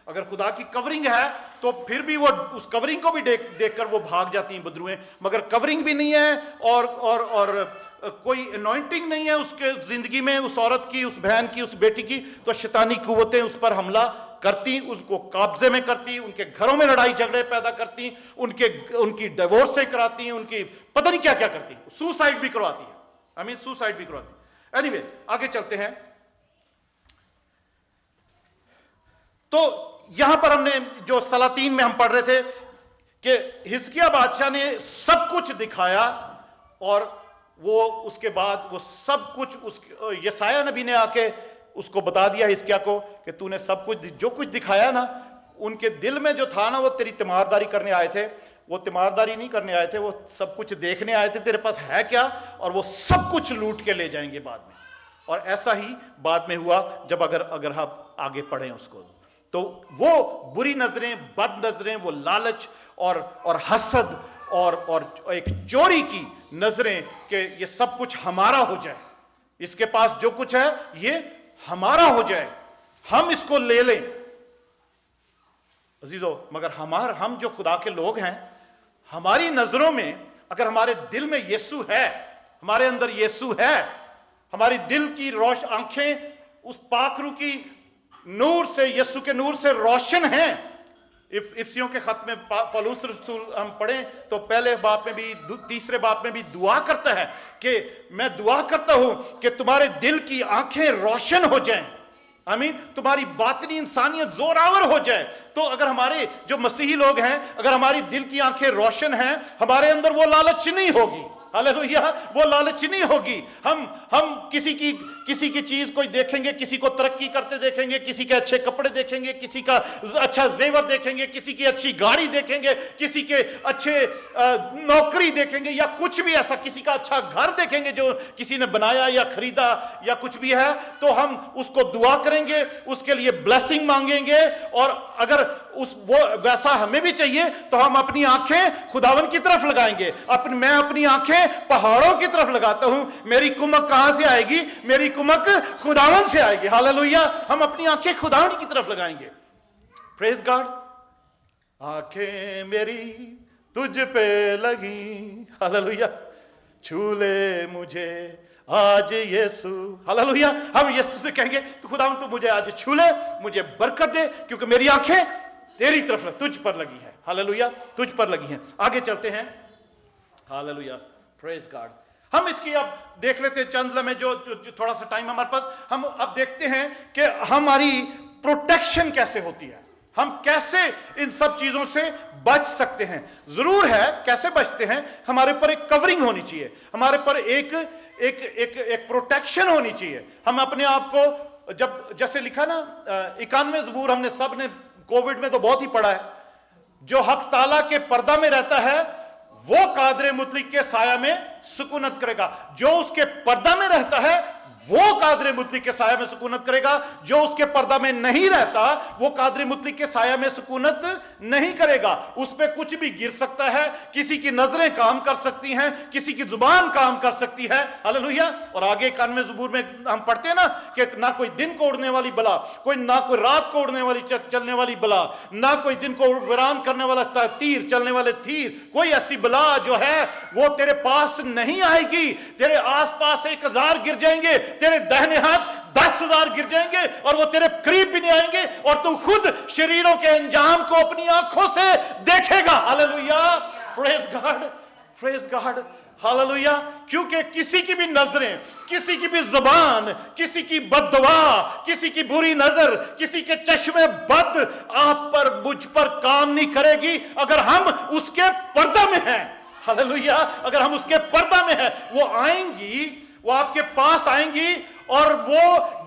अगर खुदा की कवरिंग है तो फिर भी वो उस कवरिंग को भी देखकर वो भाग जाती हैं बदरुएं, मगर कवरिंग भी नहीं है और कोई अनॉइंटिंग नहीं है उसके जिंदगी में, उस औरत की, उस बहन की, उस बेटी की, तो शैतानी कुव्वतें उस पर हमला करती, उसको कब्जे में करती, उनके घरों में लड़ाई झगड़े पैदा करती, उनकी डिवोर्स से कराती, उनकी पता नहीं क्या क्या करती, सुसाइड भी करवाती है। सुसाइड भी करवाती। एनीवे, आगे चलते हैं। तो यहां पर हमने जो सलातीन में हम पढ़ रहे थे कि हिजकिय्याह बादशाह ने सब कुछ दिखाया, और वो उसके बाद वो सब कुछ यशायाह नबी ने आके उसको बता दिया हिजकिय्याह को कि तूने सब कुछ जो कुछ दिखाया ना, उनके दिल में जो था ना, वो तेरी तीमारदारी करने आए थे, वो तीमारदारी नहीं करने आए थे, वो सब कुछ देखने आए थे तेरे पास है क्या, और वो सब कुछ लूट के ले जाएंगे बाद में। और ऐसा ही बाद में हुआ जब अगर हम आगे पढ़ें उसको, तो वो बुरी नजरें, बद नजरें, वो लालच और हसद और एक चोरी की नजरें कि ये सब कुछ हमारा हो जाए, इसके पास जो कुछ है ये हमारा हो जाए, हम इसको ले लें। अजीजों, मगर हम जो खुदा के लोग हैं, हमारी नजरों में अगर हमारे दिल में यीशु है, हमारे अंदर यीशु है, हमारी दिल की आंखें उस पाकरू की नूर से, यीशु के नूर से रोशन हैं। इफसियों के खत में पौलुस रसूल हम पढ़ें तो पहले बाब में भी, तीसरे बाब में भी दुआ करता है कि मैं दुआ करता हूं कि तुम्हारे दिल की आंखें रोशन हो जाएं, आमीन, तुम्हारी बातनी इंसानियत जोरावर हो जाए। तो अगर हमारे जो मसीही लोग हैं, अगर हमारी दिल की आंखें रोशन हैं, हमारे अंदर वो लालच नहीं होगी, हालेलुया, वो लालच नहीं होगी। हम किसी की चीज कोई देखेंगे, किसी को तरक्की करते देखेंगे, किसी के अच्छे कपड़े देखेंगे, किसी का अच्छा जेवर देखेंगे, किसी की अच्छी गाड़ी देखेंगे, किसी के अच्छे नौकरी देखेंगे, या कुछ भी ऐसा, किसी का अच्छा घर देखेंगे जो किसी ने बनाया या खरीदा या कुछ भी है, तो हम उसको दुआ करेंगे, उसके लिए ब्लेसिंग मांगेंगे। और अगर वो वैसा हमें भी चाहिए तो हम अपनी आंखें खुदावन की तरफ लगाएंगे। मैं अपनी आंखें पहाड़ों की तरफ लगाता हूं। मेरी कुमक कहां से आएगी? मेरी कुमक खुदावन से आएगी। हालेलुया, हम अपनी आंखें खुदावन की तरफ लगाएंगे। Praise God. आंखें मेरी तुझ पे लगी, हालेलुया, छू ले मुझे आज यीशु। हालेलुया, हम यीशु से कहेंगे तो खुदावन तू मुझे आज छू ले, मुझे बरकत दे, क्योंकि मेरी आंखें तेरी तरफ तुझ पर लगी है। हालेलुया, तुझ पर लगी हैं। आगे चलते हैं। Hallelujah, praise God. हम इसकी अब देख लेते हैं चंद लम्हे, जो थोड़ा सा टाइम हमारे पास, हम अब देखते हैं कि हमारी प्रोटेक्शन कैसे होती है, हम कैसे इन सब चीजों से बच सकते हैं। जरूर है कैसे बचते हैं, हमारे पर एक कवरिंग होनी चाहिए, हमारे पर एक प्रोटेक्शन होनी चाहिए। हम अपने आप को, जब जैसे लिखा ना 91 ज़बूर, हमने सब ने कोविड में तो बहुत ही पढ़ा है, जो हक ताला के पर्दा में रहता है वो कादरे मुतलिक के साया में सुकूनत करेगा। जो उसके पर्दा में रहता है वो कादरे मुतलिक के साया में सुकूनत करेगा। जो उसके पर्दा में नहीं रहता वो कादरे मुतलिक के साया में सुकूनत नहीं करेगा। उस पर कुछ भी गिर सकता है, किसी की नजरें काम कर सकती हैं, किसी की जुबान काम कर सकती है। हालेलुया। और आगे 91 ज़बूर में हम पढ़ते हैं ना कि ना कोई दिन को उड़ने वाली बला, ना कोई रात को उड़ने वाली चलने वाली बला, ना कोई दिन को वीरान करने वाला तीर, चलने वाले तीर, कोई ऐसी बला जो है वो तेरे पास नहीं आएगी। तेरे आसपास 1000 गिर जाएंगे, तेरे दाहिने हाथ 10,000 गिर जाएंगे और वो तेरे करीब भी नहीं आएंगे, और तू खुद शरीरों के अंजाम को अपनी आंखों से देखेगा। Hallelujah, praise God, praise God, hallelujah. क्योंकि किसी की भी नजरें, किसी की भी जुबान, किसी की बद्दुआ, किसी की बुरी नजर, किसी के चश्मे बद आप पर, मुझ पर काम नहीं करेगी अगर हम उसके पर्दा में हैं। हालेलुया, अगर हम उसके पर्दा में हैं, वो आएंगी, वो आपके पास आएंगी और वो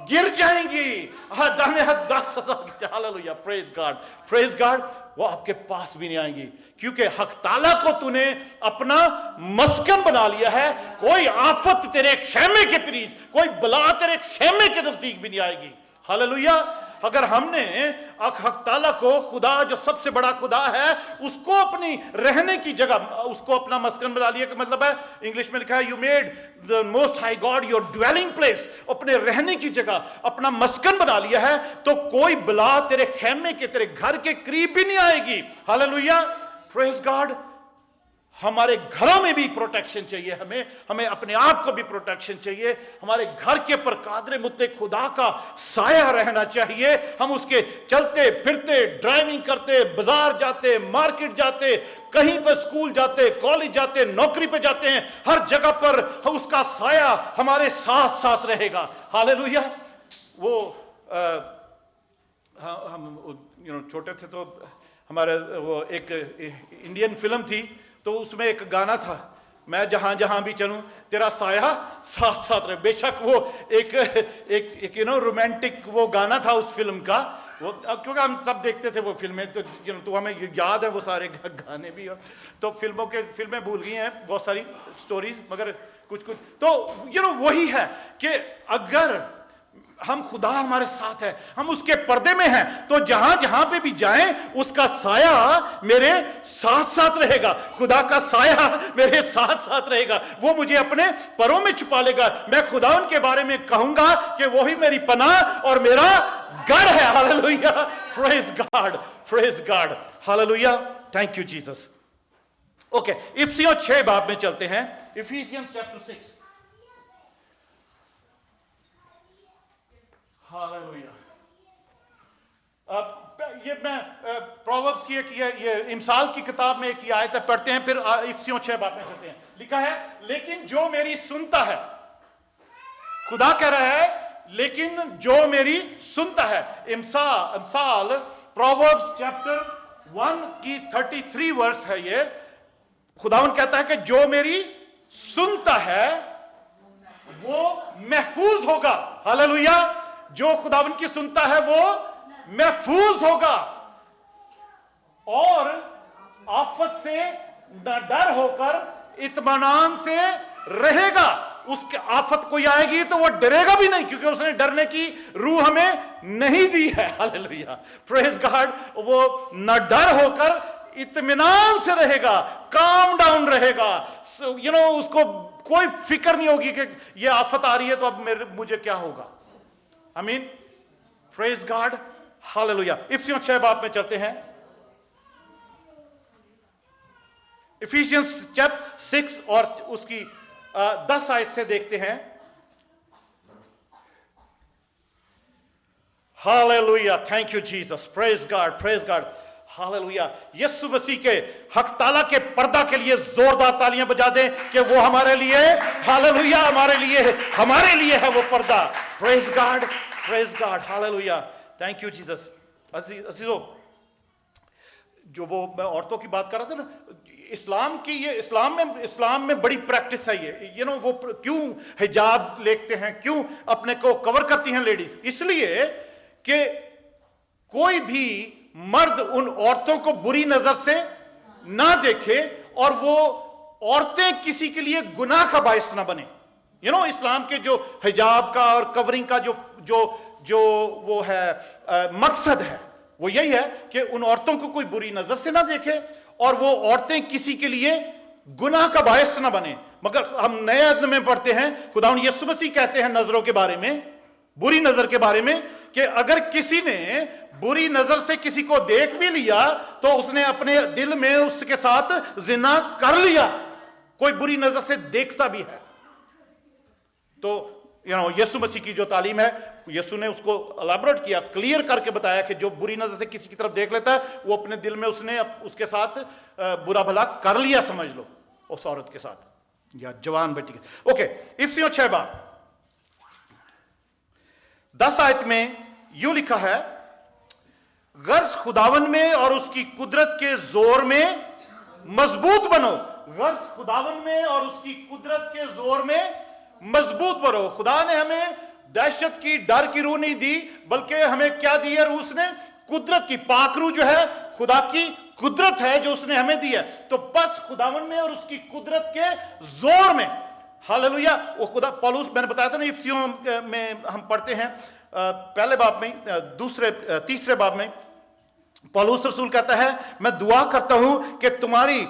गिर जाएंगी। दाने हाथ 10,000। Hallelujah, praise God, praise God. वो आपके पास भी नहीं आएंगी, क्योंकि हक ताला को तूने अपना मस्कन बना लिया है। कोई आफत तेरे खेमे के करीब, कोई बला तेरे खेमे के नजदीक भी नहीं आएगी। हालेलुया। अगर हमने हक ताला को, खुदा जो सबसे बड़ा खुदा है, उसको अपनी रहने की जगह, उसको अपना मस्कन बना लिया, का मतलब है, इंग्लिश में लिखा है, you made the most high God your dwelling place, अपने रहने की जगह अपना मस्कन बना लिया है, तो कोई बला तेरे खेमे के, तेरे घर के करीब भी नहीं आएगी। Hallelujah, praise God. हमारे घरों में भी प्रोटेक्शन चाहिए, हमें अपने आप को भी प्रोटेक्शन चाहिए। हमारे घर के पर कादरे मुत्ते खुदा का साया रहना चाहिए। हम उसके चलते फिरते, ड्राइविंग करते, बाजार जाते, मार्केट जाते, कहीं पर स्कूल जाते, कॉलेज जाते, नौकरी पे जाते हैं, हर जगह पर उसका साया हमारे साथ साथ रहेगा। हालेलुया। वो हम छोटे थे तो हमारे वो एक इंडियन फिल्म थी, तो उसमें एक गाना था, मैं जहां जहां भी चलूं तेरा साया साथ साथ रहे। बेशक वो एक रोमांटिक वो गाना था उस फिल्म का, वो क्योंकि हम सब देखते थे वो फिल्में, तो हमें याद है वो सारे गाने भी। तो फिल्में भूल गई हैं बहुत सारी स्टोरीज, मगर कुछ तो वही है कि अगर हम, खुदा हमारे साथ है, हम उसके पर्दे में हैं, तो जहां जहां पे भी जाएं उसका साया मेरे साथ साथ रहेगा। खुदा का साया मेरे साथ साथ रहेगा, वो मुझे अपने परों में छुपा लेगा। मैं खुदा उनके बारे में कहूंगा कि वही मेरी पनाह और मेरा गढ़ है। Hallelujah, praise God, praise God, hallelujah, thank you Jesus. Okay, इफिसियों 6 बाब में चलते हैं। Ephesians chapter 6। हालेलुया। अब ये मैं प्रोवर्ब्स की ये इमसाल की किताब में एक आयत पढ़ते हैं, फिर इफिसियों 6 बाब में चलते हैं। लिखा है, लेकिन जो मेरी सुनता है, खुदा कह रहा है, लेकिन जो मेरी सुनता है। इमसाल प्रोवर्ब्स चैप्टर 1 की 33 वर्स है ये। खुदावन कहता है कि जो मेरी सुनता है वो महफूज होगा। हालेलुया। जो खुदावन की सुनता है वो महफूज होगा और आफत से न डर होकर इत्मीनान से रहेगा। उसके आफत कोई आएगी तो वो डरेगा भी नहीं, क्योंकि उसने डरने की रूह हमें नहीं दी है। Hallelujah, praise God. वो न डर होकर इत्मीनान से रहेगा, काम डाउन रहेगा। उसको कोई फिक्र नहीं होगी कि ये आफत आ रही है तो अब मुझे क्या होगा। आमीन, प्रेज गॉड, हालेलुया। इफिसियों 6 बाब में चलते हैं। इफिशियंस चैप्टर 6 और उसकी 10 आयत से देखते हैं। Hallelujah, thank you Jesus, praise God, praise God, hallelujah. Yeshu Masih के हक ताला के पर्दा के लिए जोरदार तालियां बजा दें कि वो हमारे लिए, हालेलुया, हमारे लिए है वो पर्दा। Praise God, hallelujah, thank you Jesus. अजीजों, जो वो मैं औरतों की बात कर रहा था ना, इस्लाम में बड़ी प्रैक्टिस है ये। वो क्यों हिजाब लेते हैं, क्यों अपने को कवर करती हैं लेडीज? इसलिए कि कोई भी मर्द उन औरतों को बुरी नजर से ना देखे और वो औरतें किसी के लिए गुनाह का बायस ना बने। इस्लाम के जो हिजाब का और कवरिंग का जो वो है मकसद है, वो यही है कि उन औरतों को कोई बुरी नजर से ना देखे और वो औरतें किसी के लिए गुनाह का बायस ना बने। मगर हम नए अध्याय में पढ़ते हैं, खुदावंद यीशु मसीह कहते हैं नजरों के बारे में, बुरी नजर के बारे में, कि अगर किसी ने बुरी नजर से किसी को देख भी लिया तो उसने अपने दिल में उसके साथ जिना कर लिया। कोई बुरी नजर से देखता भी है तो यीशु मसीह की जो तालीम है, यीशु ने उसको एलैबोरेट किया, क्लियर करके बताया कि जो बुरी नजर से किसी की तरफ देख लेता है वो अपने दिल में उसने उसके साथ बुरा भला कर लिया, समझ लो, उस औरत के साथ या जवान बेटी के। ओके, इफिसियों 6 बाब 10 आयत में यूं लिखा है, गर्ज खुदावन में और उसकी कुदरत के जोर में मजबूत बनो। गर्ज खुदावन में और उसकी कुदरत के जोर में मजबूत बनो। खुदा ने हमें दहशत की, डर की रूह नहीं दी, बल्कि हमें क्या दी है रूह? उसने कुदरत की, पाक रूह जो है खुदा की कुदरत है जो उसने हमें दी है। तो बस खुदावन में और उसकी कुदरत के जोर में, हालेलुया। वो खुदा पौलुस, मैंने बताया था ना, इफिसियों में हम पढ़ते हैं पहले बाब में, तीसरे बाब में पौलुस रसूल कहता है, मैं दुआ करता हूं कि तुम्हारी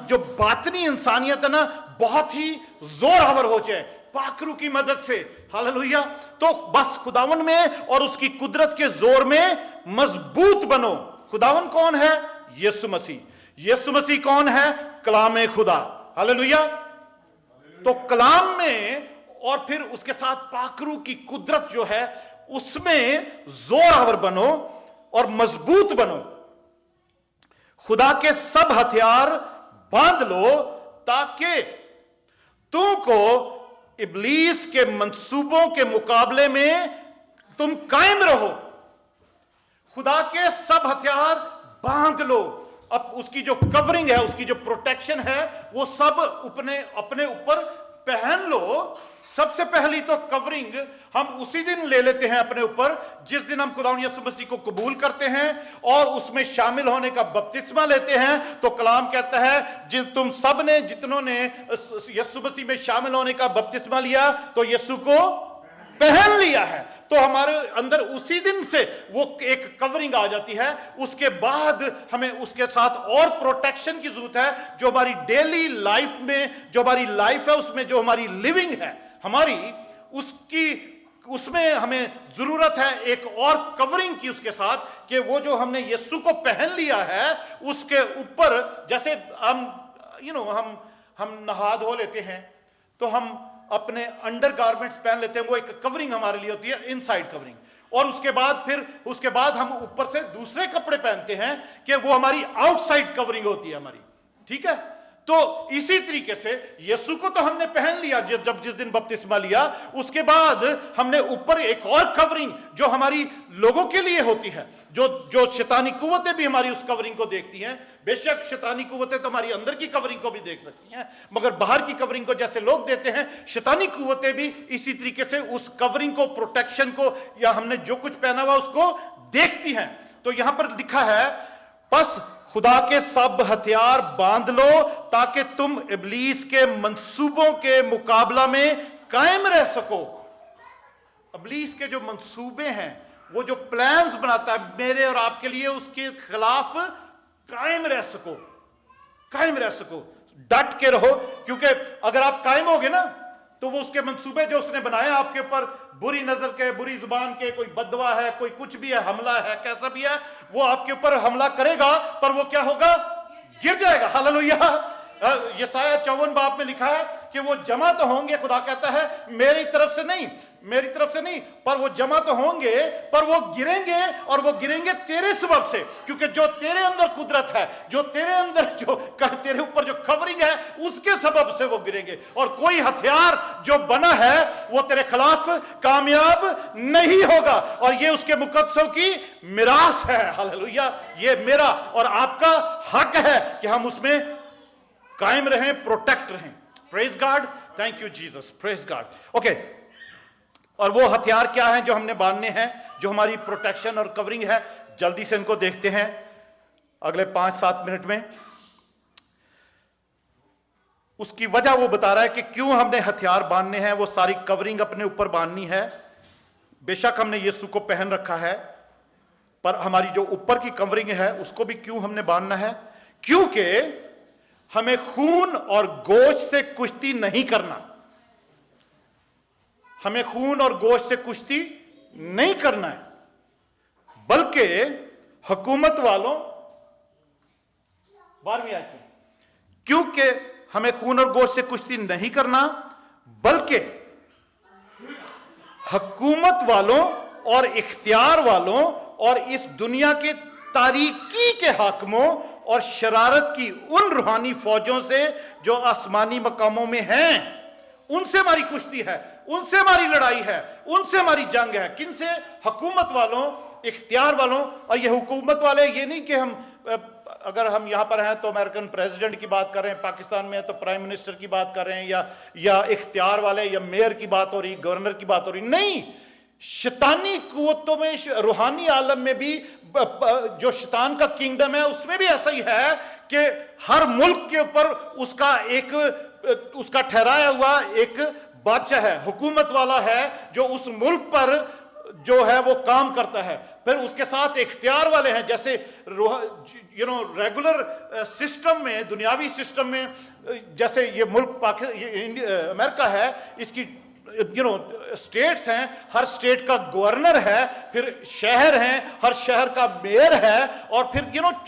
जो बातनी इंसानियत है ना बहुत ही जोरावर हो जाए पाकरू की मदद से। हालेलुया। तो बस खुदावन में और उसकी कुदरत के जोर में मजबूत बनो। खुदावन कौन है? यीशु मसीह। यीशु मसीह कौन है? कलाम खुदा। हालेलुया। तो कलाम में और फिर उसके साथ पाकरू की कुदरत जो है उसमें जोरावर बनो और मजबूत बनो। खुदा के सब हथियार बांध लो ताकि तुमको इब्लीस के मंसूबों के मुकाबले में तुम कायम रहो। खुदा के सब हथियार बांध लो। अब उसकी जो कवरिंग है, उसकी जो प्रोटेक्शन है, वो सब अपने ऊपर पहन लो। सबसे पहली तो कवरिंग हम उसी दिन ले लेते हैं अपने ऊपर जिस दिन हम खुदावंद यीशु मसीह को कबूल करते हैं और उसमें शामिल होने का बपतिस्मा लेते हैं। तो कलाम कहता है तुम सब ने, जितनों ने यीशु मसीह में शामिल होने का बपतिस्मा लिया तो यीशु को पहन लिया है। तो हमारे अंदर उसी दिन से वो एक कवरिंग आ जाती है। उसके बाद हमें उसके साथ और प्रोटेक्शन की जरूरत है। जो हमारी डेली लाइफ में, जो हमारी लाइफ है उसमें, जो हमारी लिविंग है हमारी, उसमें हमें जरूरत है एक और कवरिंग की उसके साथ, कि वो जो हमने यीशु को पहन लिया है उसके ऊपर, जैसे हम नहा धो लेते हैं तो हम अपने अंडर गारमेंट्स पहन लेते हैं, वो एक कवरिंग हमारे लिए होती है, इनसाइड कवरिंग। और उसके बाद हम ऊपर से दूसरे कपड़े पहनते हैं कि वो हमारी आउटसाइड कवरिंग होती है हमारी। ठीक है। तो इसी तरीके से यीशु को तो हमने पहन लिया जब जिस दिन बपतिस्मा लिया, उसके बाद हमने ऊपर एक और कवरिंग जो हमारी लोगों के लिए होती है, जो शैतानी कुव्वतें भी हमारी उस कवरिंग को देखती हैं। बेशक शैतानी कुव्वतें तो हमारी अंदर की कवरिंग को भी देख सकती हैं, मगर बाहर की कवरिंग को जैसे लोग देते हैं, शैतानी कुव्वतें भी इसी तरीके से उस कवरिंग को, प्रोटेक्शन को, या हमने जो कुछ पहना हुआ उसको देखती हैं। तो यहां पर लिखा है, बस खुदा के सब हथियार बांध लो ताकि तुम इब्लीस के मंसूबों के मुकाबला में कायम रह सको। इब्लीस के जो मंसूबे हैं, वो जो प्लान्स बनाता है मेरे और आपके लिए, उसके खिलाफ कायम रह सको, कायम रह सको, डट के रहो। क्योंकि अगर आप कायम होगे ना, तो वो उसके मंसूबे जो उसने बनाए आपके ऊपर, बुरी नजर के, बुरी जुबान के, कोई बदवा है, कोई कुछ भी है, हमला है, कैसा भी है, वो आपके ऊपर हमला करेगा, पर वो क्या होगा? गिर जाएगा। हालेलुया। यशायाह 54 बाब में लिखा है कि वो जमा तो होंगे, खुदा कहता है मेरी तरफ से नहीं, मेरी तरफ से नहीं, पर वो जमा तो होंगे, पर वो गिरेंगे, और वो गिरेंगे तेरे सबब से, क्योंकि जो तेरे अंदर कुदरत है, जो तेरे अंदर जो तेरे ऊपर जो कवरिंग है, उसके सबब से वो गिरेंगे। और कोई हथियार जो बना है वो तेरे खिलाफ कामयाब नहीं होगा, और ये उसके मुकद्दसों की मिरास है। हालेलुया। ये मेरा और आपका हक है कि हम उसमें कायम रहें, प्रोटेक्ट रहें। Praise God, thank you Jesus, praise God. Okay, और वो हथियार क्या हैं जो हमने बांधने हैं, जो हमारी प्रोटेक्शन और कवरिंग है? जल्दी से इनको देखते हैं अगले 5-7 मिनट में। उसकी वजह वो बता रहा है कि क्यों हमने हथियार बांधने हैं, वो सारी कवरिंग अपने ऊपर बांधनी है। बेशक हमने यीशु को पहन रखा है, पर हमारी जो ऊपर की कवरिंग है उसको भी क्यों हमने बांधना है? क्योंकि हमें खून और गोश्त से कुश्ती नहीं करना, हमें खून और गोश्त से कुश्ती नहीं करना है, बल्कि हुकूमत वालों, 12वीं आयत में, क्योंकि हमें खून और गोश्त से कुश्ती नहीं करना, बल्कि हुकूमत वालों और इख्तियार वालों और इस दुनिया के तारीकी के हाकिमों और शरारत की उन रूहानी फौजों से जो आसमानी मकामों में हैं, उनसे हमारी कुश्ती है, उनसे हमारी लड़ाई है, उनसे हमारी जंग है। किनसे? हुकूमत वालों, इख्तियार वालों। और ये हुकूमत वाले, ये नहीं कि हम, अगर हम यहां पर हैं तो अमेरिकन प्रेसिडेंट की बात कर रहे हैं, पाकिस्तान में है तो प्राइम मिनिस्टर की बात कर रहे हैं, या इख्तियार वाले, या मेयर की बात हो रही, गवर्नर की बात हो रही। नहीं, शैतानी कुव्वतों में, रूहानी आलम में भी, जो शैतान का किंगडम है, उसमें भी ऐसा ही है कि हर मुल्क के ऊपर उसका ठहराया हुआ एक बादशाह है, हुकूमत वाला है, जो उस मुल्क पर जो है वो काम करता है। फिर उसके साथ इख्तियार वाले हैं, जैसे रेगुलर सिस्टम में, दुनियावी सिस्टम में, जैसे ये मुल्क अमेरिका है, इसकी स्टेट्स हैं, हर स्टेट का गवर्नर है, फिर शहर हैं, हर शहर का मेयर है, और फिर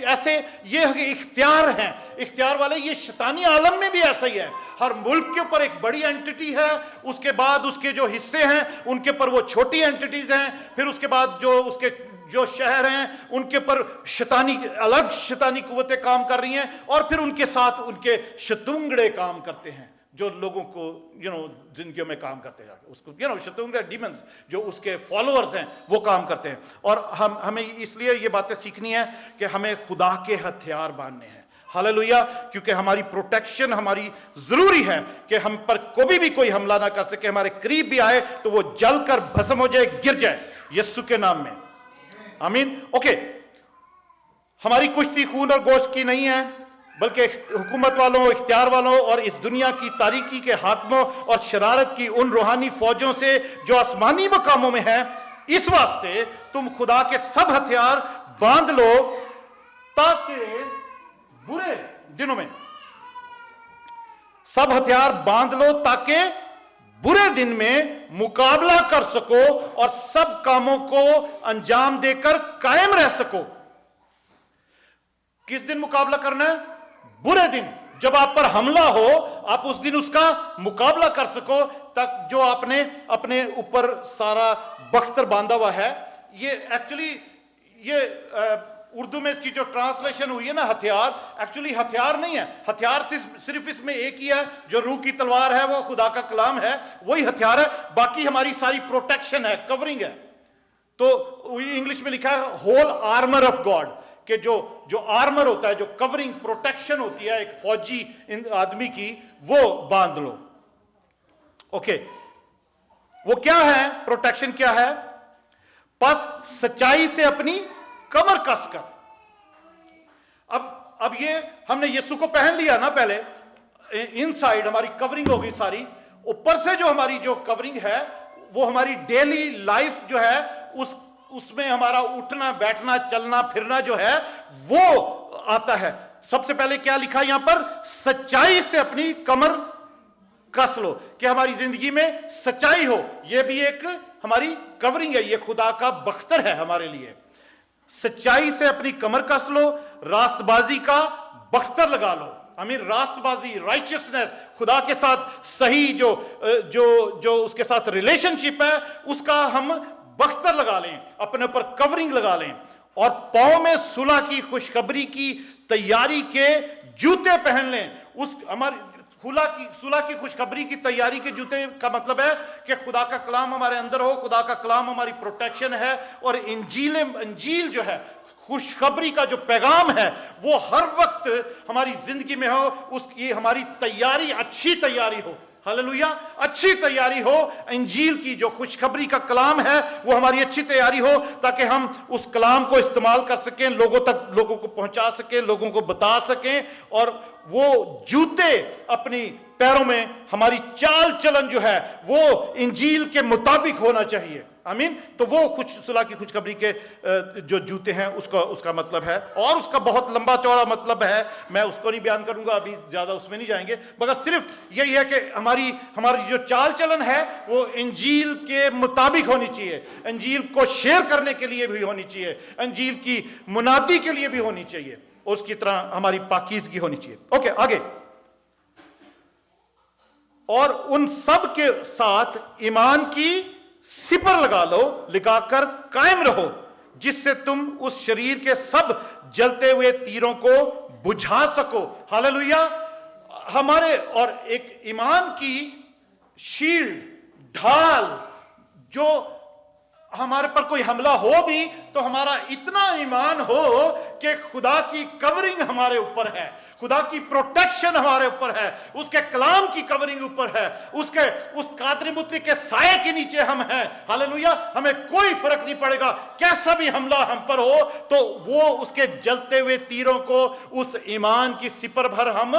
ऐसे ये इख्तियार हैं, इख्तियार वाले। ये शैतानी आलम में भी ऐसा ही है, हर मुल्क के ऊपर एक बड़ी एंटिटी है, उसके बाद उसके जो हिस्से हैं उनके ऊपर वो छोटी एंटिटीज हैं, फिर उसके बाद जो शहर हैं उनके ऊपर अलग शैतानी कुव्वतें काम कर रही हैं, और फिर उनके साथ उनके शतुंगड़े काम करते हैं, जो लोगों को जिंदगियों में काम करते जाके, उसको शतुंगड़े, डीमंस, जो उसके फॉलोअर्स हैं, वो काम करते हैं। और हमें इसलिए ये बातें सीखनी है कि हमें खुदा के हथियार बांधने हैं। हालेलुया। क्योंकि हमारी प्रोटेक्शन हमारी जरूरी है कि हम पर कभी भी कोई हमला ना कर सके, हमारे करीब भी आए तो वो जलकर भस्म हो जाए, गिर जाए, यीशु के नाम में, आमीन। ओके, हमारी कुश्ती खून और गोश्त की नहीं है, बल्कि हुकूमत वालों, इख्तियार वालों और इस दुनिया की तारीकी के हाकिमों और शरारत की उन रूहानी फौजों से जो आसमानी मकामों में है। इस वास्ते तुम खुदा के सब हथियार बांध लो, ताकि बुरे दिनों में, सब हथियार बांध लो ताकि बुरे दिन में मुकाबला कर सको और सब कामों को अंजाम देकर कायम रह सको। किस दिन मुकाबला करना है? बुरे दिन, जब आप पर हमला हो, आप उस दिन उसका मुकाबला कर सको, तक जो आपने अपने ऊपर सारा बख्तर बांधा हुआ है। ये एक्चुअली ये उर्दू में इसकी जो ट्रांसलेशन हुई है ना हथियार, एक्चुअली हथियार नहीं है, हथियार सिर्फ इसमें एक ही है, जो रूह की तलवार है वो खुदा का कलाम है, वही हथियार है, बाकी हमारी सारी प्रोटेक्शन है, कवरिंग है। तो इंग्लिश में लिखा है होल आर्मर ऑफ गॉड, कि जो आर्मर होता है, जो कवरिंग प्रोटेक्शन होती है एक फौजी आदमी की, वो बांध लो। ओके, वो क्या है, प्रोटेक्शन क्या है? बस सच्चाई से अपनी कमर कसकर। अब ये हमने यीशु को पहन लिया ना, पहले इनसाइड हमारी कवरिंग होगी सारी, ऊपर से जो हमारी जो कवरिंग है वो हमारी डेली लाइफ जो है उसमें हमारा उठना बैठना चलना फिरना जो है वो आता है। सबसे पहले क्या लिखा यहां पर? सच्चाई से अपनी कमर कस लो, कि हमारी जिंदगी में सच्चाई हो। यह भी एक हमारी कवरिंग है, यह खुदा का बख्तर है हमारे लिए। सच्चाई से अपनी कमर कस लो, रास्तबाजी का बख्तर लगा लो। रास्तबाजी, राइचियसनेस, खुदा के साथ सही जो उसके साथ रिलेशनशिप है उसका हम बख्तर लगा लें, अपने ऊपर कवरिंग लगा लें, और पांव में सुलह की खुशखबरी की तैयारी के जूते पहन लें। उस हमारी सुलह की खुशखबरी की तैयारी के जूते का मतलब है कि खुदा का कलाम हमारे अंदर हो, खुदा का कलाम हमारी प्रोटेक्शन है, और इंजील जो है, खुशखबरी का जो पैगाम है वो हर वक्त हमारी जिंदगी में हो, उसकी हमारी तैयारी अच्छी तैयारी हो। हालेलुया, अच्छी तैयारी हो। इंजील की जो खुशखबरी का कलाम है वो हमारी अच्छी तैयारी हो, ताकि हम उस कलाम को इस्तेमाल कर सकें, लोगों को पहुंचा सकें, लोगों को बता सकें, और वो जूते अपनी पैरों में, हमारी चाल चलन जो है वो इंजील के मुताबिक होना चाहिए। आमीन। तो वो सुलह की खुशखबरी के जो जूते हैं उसका मतलब है, और उसका बहुत लंबा चौड़ा मतलब है, मैं उसको नहीं बयान करूंगा, अभी ज्यादा उसमें नहीं जाएंगे, मगर सिर्फ यही है कि हमारी जो चाल चलन है वो इंजील के मुताबिक होनी चाहिए, इंजील को शेयर करने के लिए भी होनी चाहिए, इंजील की मुनादी के लिए भी होनी चाहिए, उसकी तरह हमारी पाकीज़गी होनी चाहिए। ओके, आगे। और उन सब के साथ ईमान की सिपर लगा लो, लगाकर कायम रहो, जिससे तुम उस शरीर के सब जलते हुए तीरों को बुझा सको। हालेलुया। हमारे और एक ईमान की शील्ड, ढाल, जो हमारे पर कोई हमला हो भी तो हमारा इतना ईमान हो कि खुदा की कवरिंग हमारे ऊपर है, खुदा की प्रोटेक्शन हमारे ऊपर है, उसके कलाम की कवरिंग ऊपर है, उस कादरी मुत्ती के साए के नीचे हम हैं। हालेलुया। हमें कोई फर्क नहीं पड़ेगा, कैसा भी हमला हम पर हो तो वो उसके जलते हुए तीरों को उस ईमान की सिपर भर हम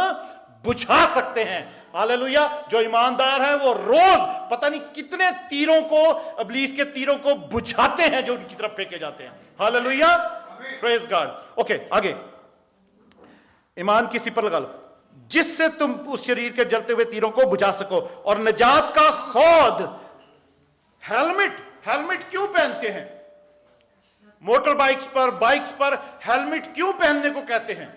बुझा सकते हैं। हालेलुया। जो ईमानदार है वो रोज पता नहीं कितने तीरों को, इब्लीस के तीरों को बुझाते हैं जो उनकी तरफ फेंके जाते हैं। Hallelujah, praise God. ओके, आगे। ईमान की सिपर लगा लो, जिससे तुम उस शरीर के जलते हुए तीरों को बुझा सको, और नजात का खौद। हेलमेट क्यों पहनते हैं? मोटर बाइक्स पर हेलमेट क्यों पहनने को कहते हैं?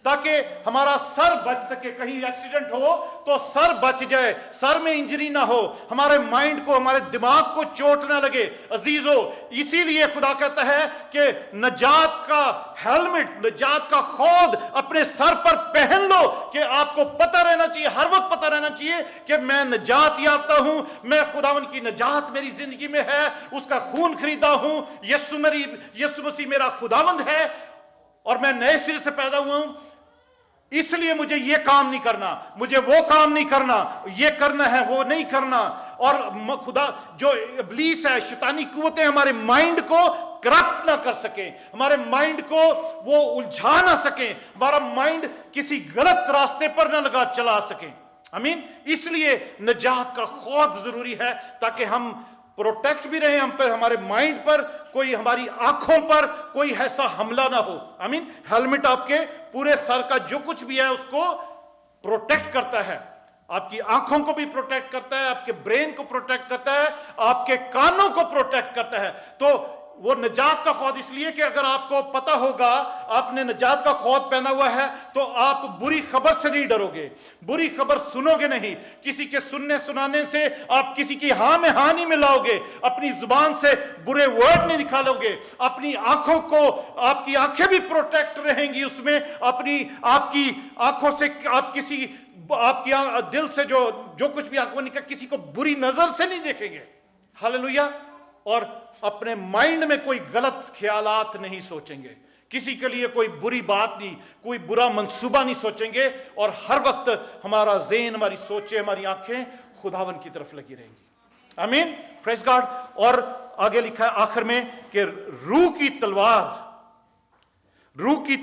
ताकि हमारा सर बच सके, कहीं एक्सीडेंट हो तो सर बच जाए, सर में इंजरी ना हो, हमारे माइंड को, हमारे दिमाग को चोट ना लगे। अजीजो, इसीलिए खुदा कहता है कि नजात का हेलमेट, नजात का खौद अपने सर पर पहन लो, कि आपको पता रहना चाहिए, हर वक्त पता रहना चाहिए कि मैं नजात याफ्ता हूं, मैं खुदावन की नजात मेरी जिंदगी में है, उसका खून खरीदा हूं, यीशु मसीह मेरा खुदावंद है, और मैं नए सिरे से पैदा हुआ हूं। इसलिए मुझे ये काम नहीं करना, मुझे वो काम नहीं करना, ये करना है वो नहीं करना। और खुदा जो इब्लीस है, शैतानी कुव्वतें हमारे माइंड को करप्ट ना कर सके, हमारे माइंड को वो उलझा ना सके, हमारा माइंड किसी गलत रास्ते पर ना लगा चला सके। आमीन। इसलिए नजात का खौफ जरूरी है, ताकि हम प्रोटेक्ट भी रहे, हम पर, हमारे माइंड पर, कोई हमारी आंखों पर कोई ऐसा हमला ना हो। आमीन। हेलमेट आपके पूरे सर का जो कुछ भी है उसको प्रोटेक्ट करता है, आपकी आंखों को भी प्रोटेक्ट करता है, आपके ब्रेन को प्रोटेक्ट करता है, आपके कानों को प्रोटेक्ट करता है। तो वो निजात का खौद इसलिए कि अगर आपको पता होगा आपने निजात का खौद पहना हुआ है तो आप बुरी खबर से नहीं डरोगे, बुरी खबर सुनोगे नहीं, किसी के सुनने सुनाने से आप किसी की हाँ में हाँ नहीं मिलाओगे, अपनी जुबान से बुरे वर्ड नहीं निकालोगे, अपनी आंखों को, आपकी आंखें भी प्रोटेक्ट रहेंगी उसमें, अपनी आपकी आंखों से आप किसी, आपकी दिल से जो कुछ भी आंखों निकल किसी को बुरी नजर से नहीं देखेंगे। हालेलुया। और अपने माइंड में कोई गलत ख्यालात नहीं सोचेंगे, किसी के लिए कोई बुरी बात नहीं, कोई बुरा मंसूबा नहीं सोचेंगे, और हर वक्त हमारा ज़हन, हमारी सोचें, हमारी आंखें खुदावन की तरफ लगी रहेंगी। आमीन, प्रेज गॉड। और आगे लिखा है आखिर में कि रूह की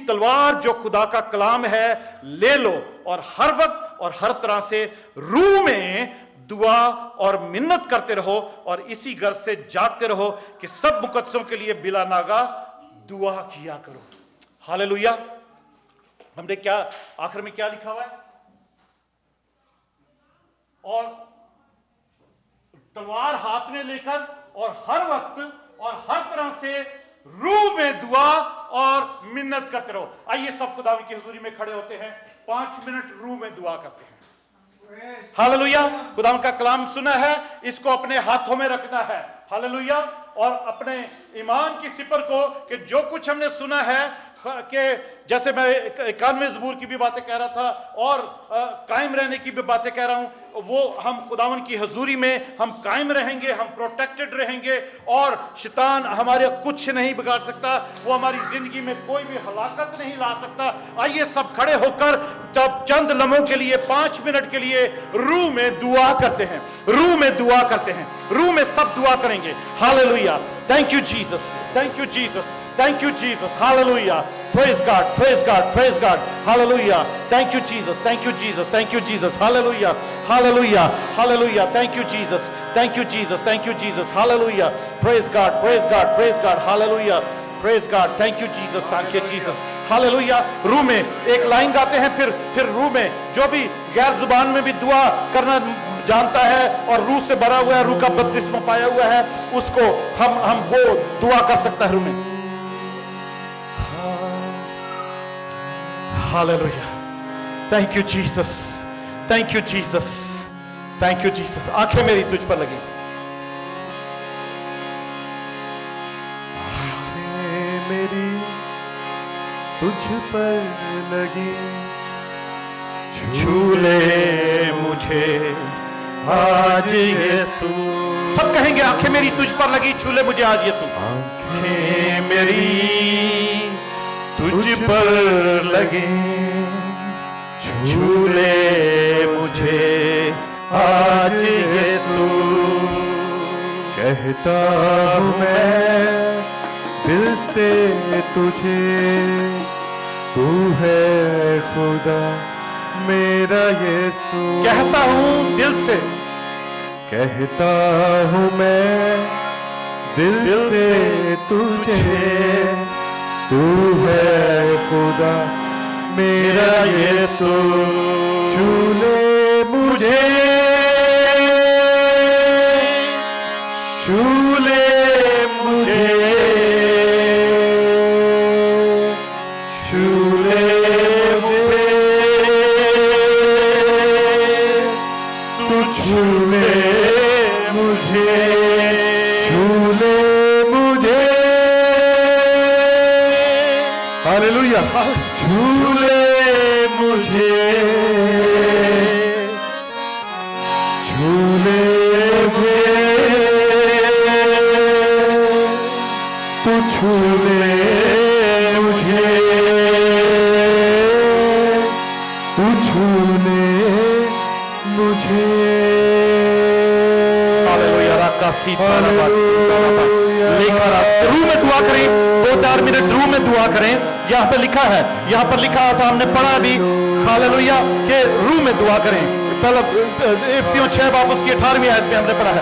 तलवार जो खुदा का कलाम है ले लो, और हर वक्त और हर तरह से रूह में दुआ और मिन्नत करते रहो, और इसी गर्ज से जागते रहो कि सब मुकद्दसों के लिए बिला नागा दुआ किया करो। हालेलुया। हमने क्या आखिर में क्या लिखा हुआ है? और तलवार हाथ में लेकर और हर वक्त और हर तरह से रूह में दुआ और मिन्नत करते रहो। आइए सब खुदा की हुजूरी में खड़े होते हैं, 5 मिनट रूह में दुआ करते हैं। हालेलुया। खुदा का कलाम सुना है, इसको अपने हाथों में रखना है। हालेलुया। और अपने ईमान की सिपर को कि जो कुछ हमने सुना है, कि जैसे मैं 91वें ज़बूर की भी बातें कह रहा था और कायम रहने की भी बातें कह रहा हूं, वो हम खुदावन की हजूरी में हम कायम रहेंगे, हम प्रोटेक्टेड रहेंगे, और शैतान हमारे कुछ नहीं बिगाड़ सकता, वो हमारी जिंदगी में कोई भी हलाकत नहीं ला सकता। आइए सब खड़े होकर जब चंद लम्हों के लिए, 5 मिनट के लिए रूह में दुआ करते हैं, रूह में दुआ करते हैं, रूह में सब दुआ करेंगे। Hallelujah. Thank you Jesus, thank you Jesus, thank you Jesus, hallelujah, praise God, praise God, praise God, hallelujah, thank you Jesus, thank you Jesus, thank you Jesus, hallelujah, hallelujah, hallelujah, thank you Jesus, thank you Jesus, thank you Jesus, hallelujah, praise God, praise God, praise God, hallelujah, praise God, thank you Jesus, thank you Jesus, hallelujah। रूह में एक line गाते हैं, फिर रूह में जो भी गैर जुबान में भी दुआ करना जानता है और रूह से भरा हुआ है, रूह का बपतिस्मा पाया हुआ है, उसको हम वो दुआ कर सकता है रूह में। Hallelujah. Thank you Jesus. Thank you Jesus. Thank you Jesus. आंखें मेरी तुझ पर लगी, आंखें मेरी तुझ पर लगी, छू ले मुझे आज यीशु। सब कहेंगे आंखें मेरी तुझ पर लगी, छू ले मुझे आज यीशु। आंखें मेरी तुझ पर लगे, छू ले मुझे आज यीशु। कहता हूँ मैं दिल से तुझे, तू है खुदा मेरा यीशु। कहता हूँ दिल से, कहता हूँ मैं दिल से तुझे, तू है खुदा मेरा यीशु। छू ले मुझे, छू ले मुझे, छू ले मुझे, तू छू ले मुझे, छू ले मुझे। हालेलुया। छू ले मुझे, छू ले मुझे, तू छू ले मुझे, तू छू ले मुझे। हालेलुया। राका सीता रबा सीता रबा लेकर आप रूह में दुआ करें, 2-4 मिनट रूह में दुआ करें। यहाँ पर लिखा है, यहाँ पर लिखा था, हमने पढ़ा भी, हालेलुया, कि रूह में दुआ करें। पहला इफिसियों 6 बाब उसकी 18वीं आयत में हमने पढ़ा है।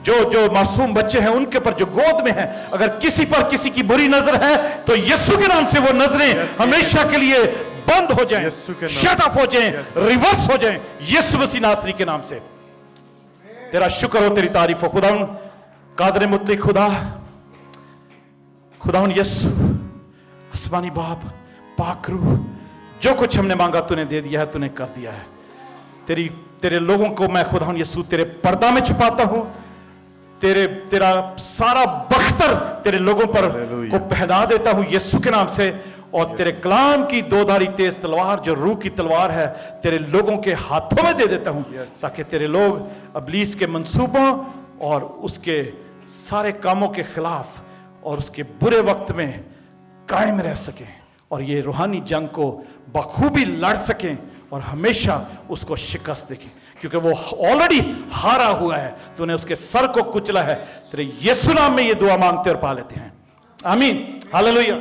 जो मासूम बच्चे हैं उनके पर जो गोद में हैं, अगर किसी पर किसी की बुरी नजर है तो यीशु के नाम से वो नजरें हमेशा के लिए बंद हो जाएं, यीशु के नाम। शट ऑफ हो जाएं, रिवर्स हो जाएं, यीशु मसीह नासरी के नाम से। तेरा शुक्र हो, तेरी तारीफ हो खुदावन कादर मुतलक खुदा, खुदावन यीशु आसमानी बाप पाक रूह, जो कुछ हमने मांगा तूने दे दिया है, तूने कर दिया है। तेरे लोगों को मैं खुदावन यीशु तेरे पर्दा में छुपाता हूं, तेरा सारा बख्तर तेरे लोगों पर को पहना देता हूं यीशु के नाम से, और तेरे कलाम की दोधारी तेज तलवार जो रूह की तलवार है तेरे लोगों के हाथों में दे देता हूं, ताकि तेरे लोग इब्लीस के मंसूबों और उसके सारे कामों के खिलाफ और उसके बुरे वक्त में कायम रह सकें और ये रूहानी जंग को बखूबी लड़ सकें और हमेशा उसको शिकस्त देखें, क्योंकि वो ऑलरेडी हारा हुआ है। तूने उसके सर को कुचला है। तेरे यीशु नाम में ये दुआ मांगते और पा लेते हैं, आमीन, हालेलुया।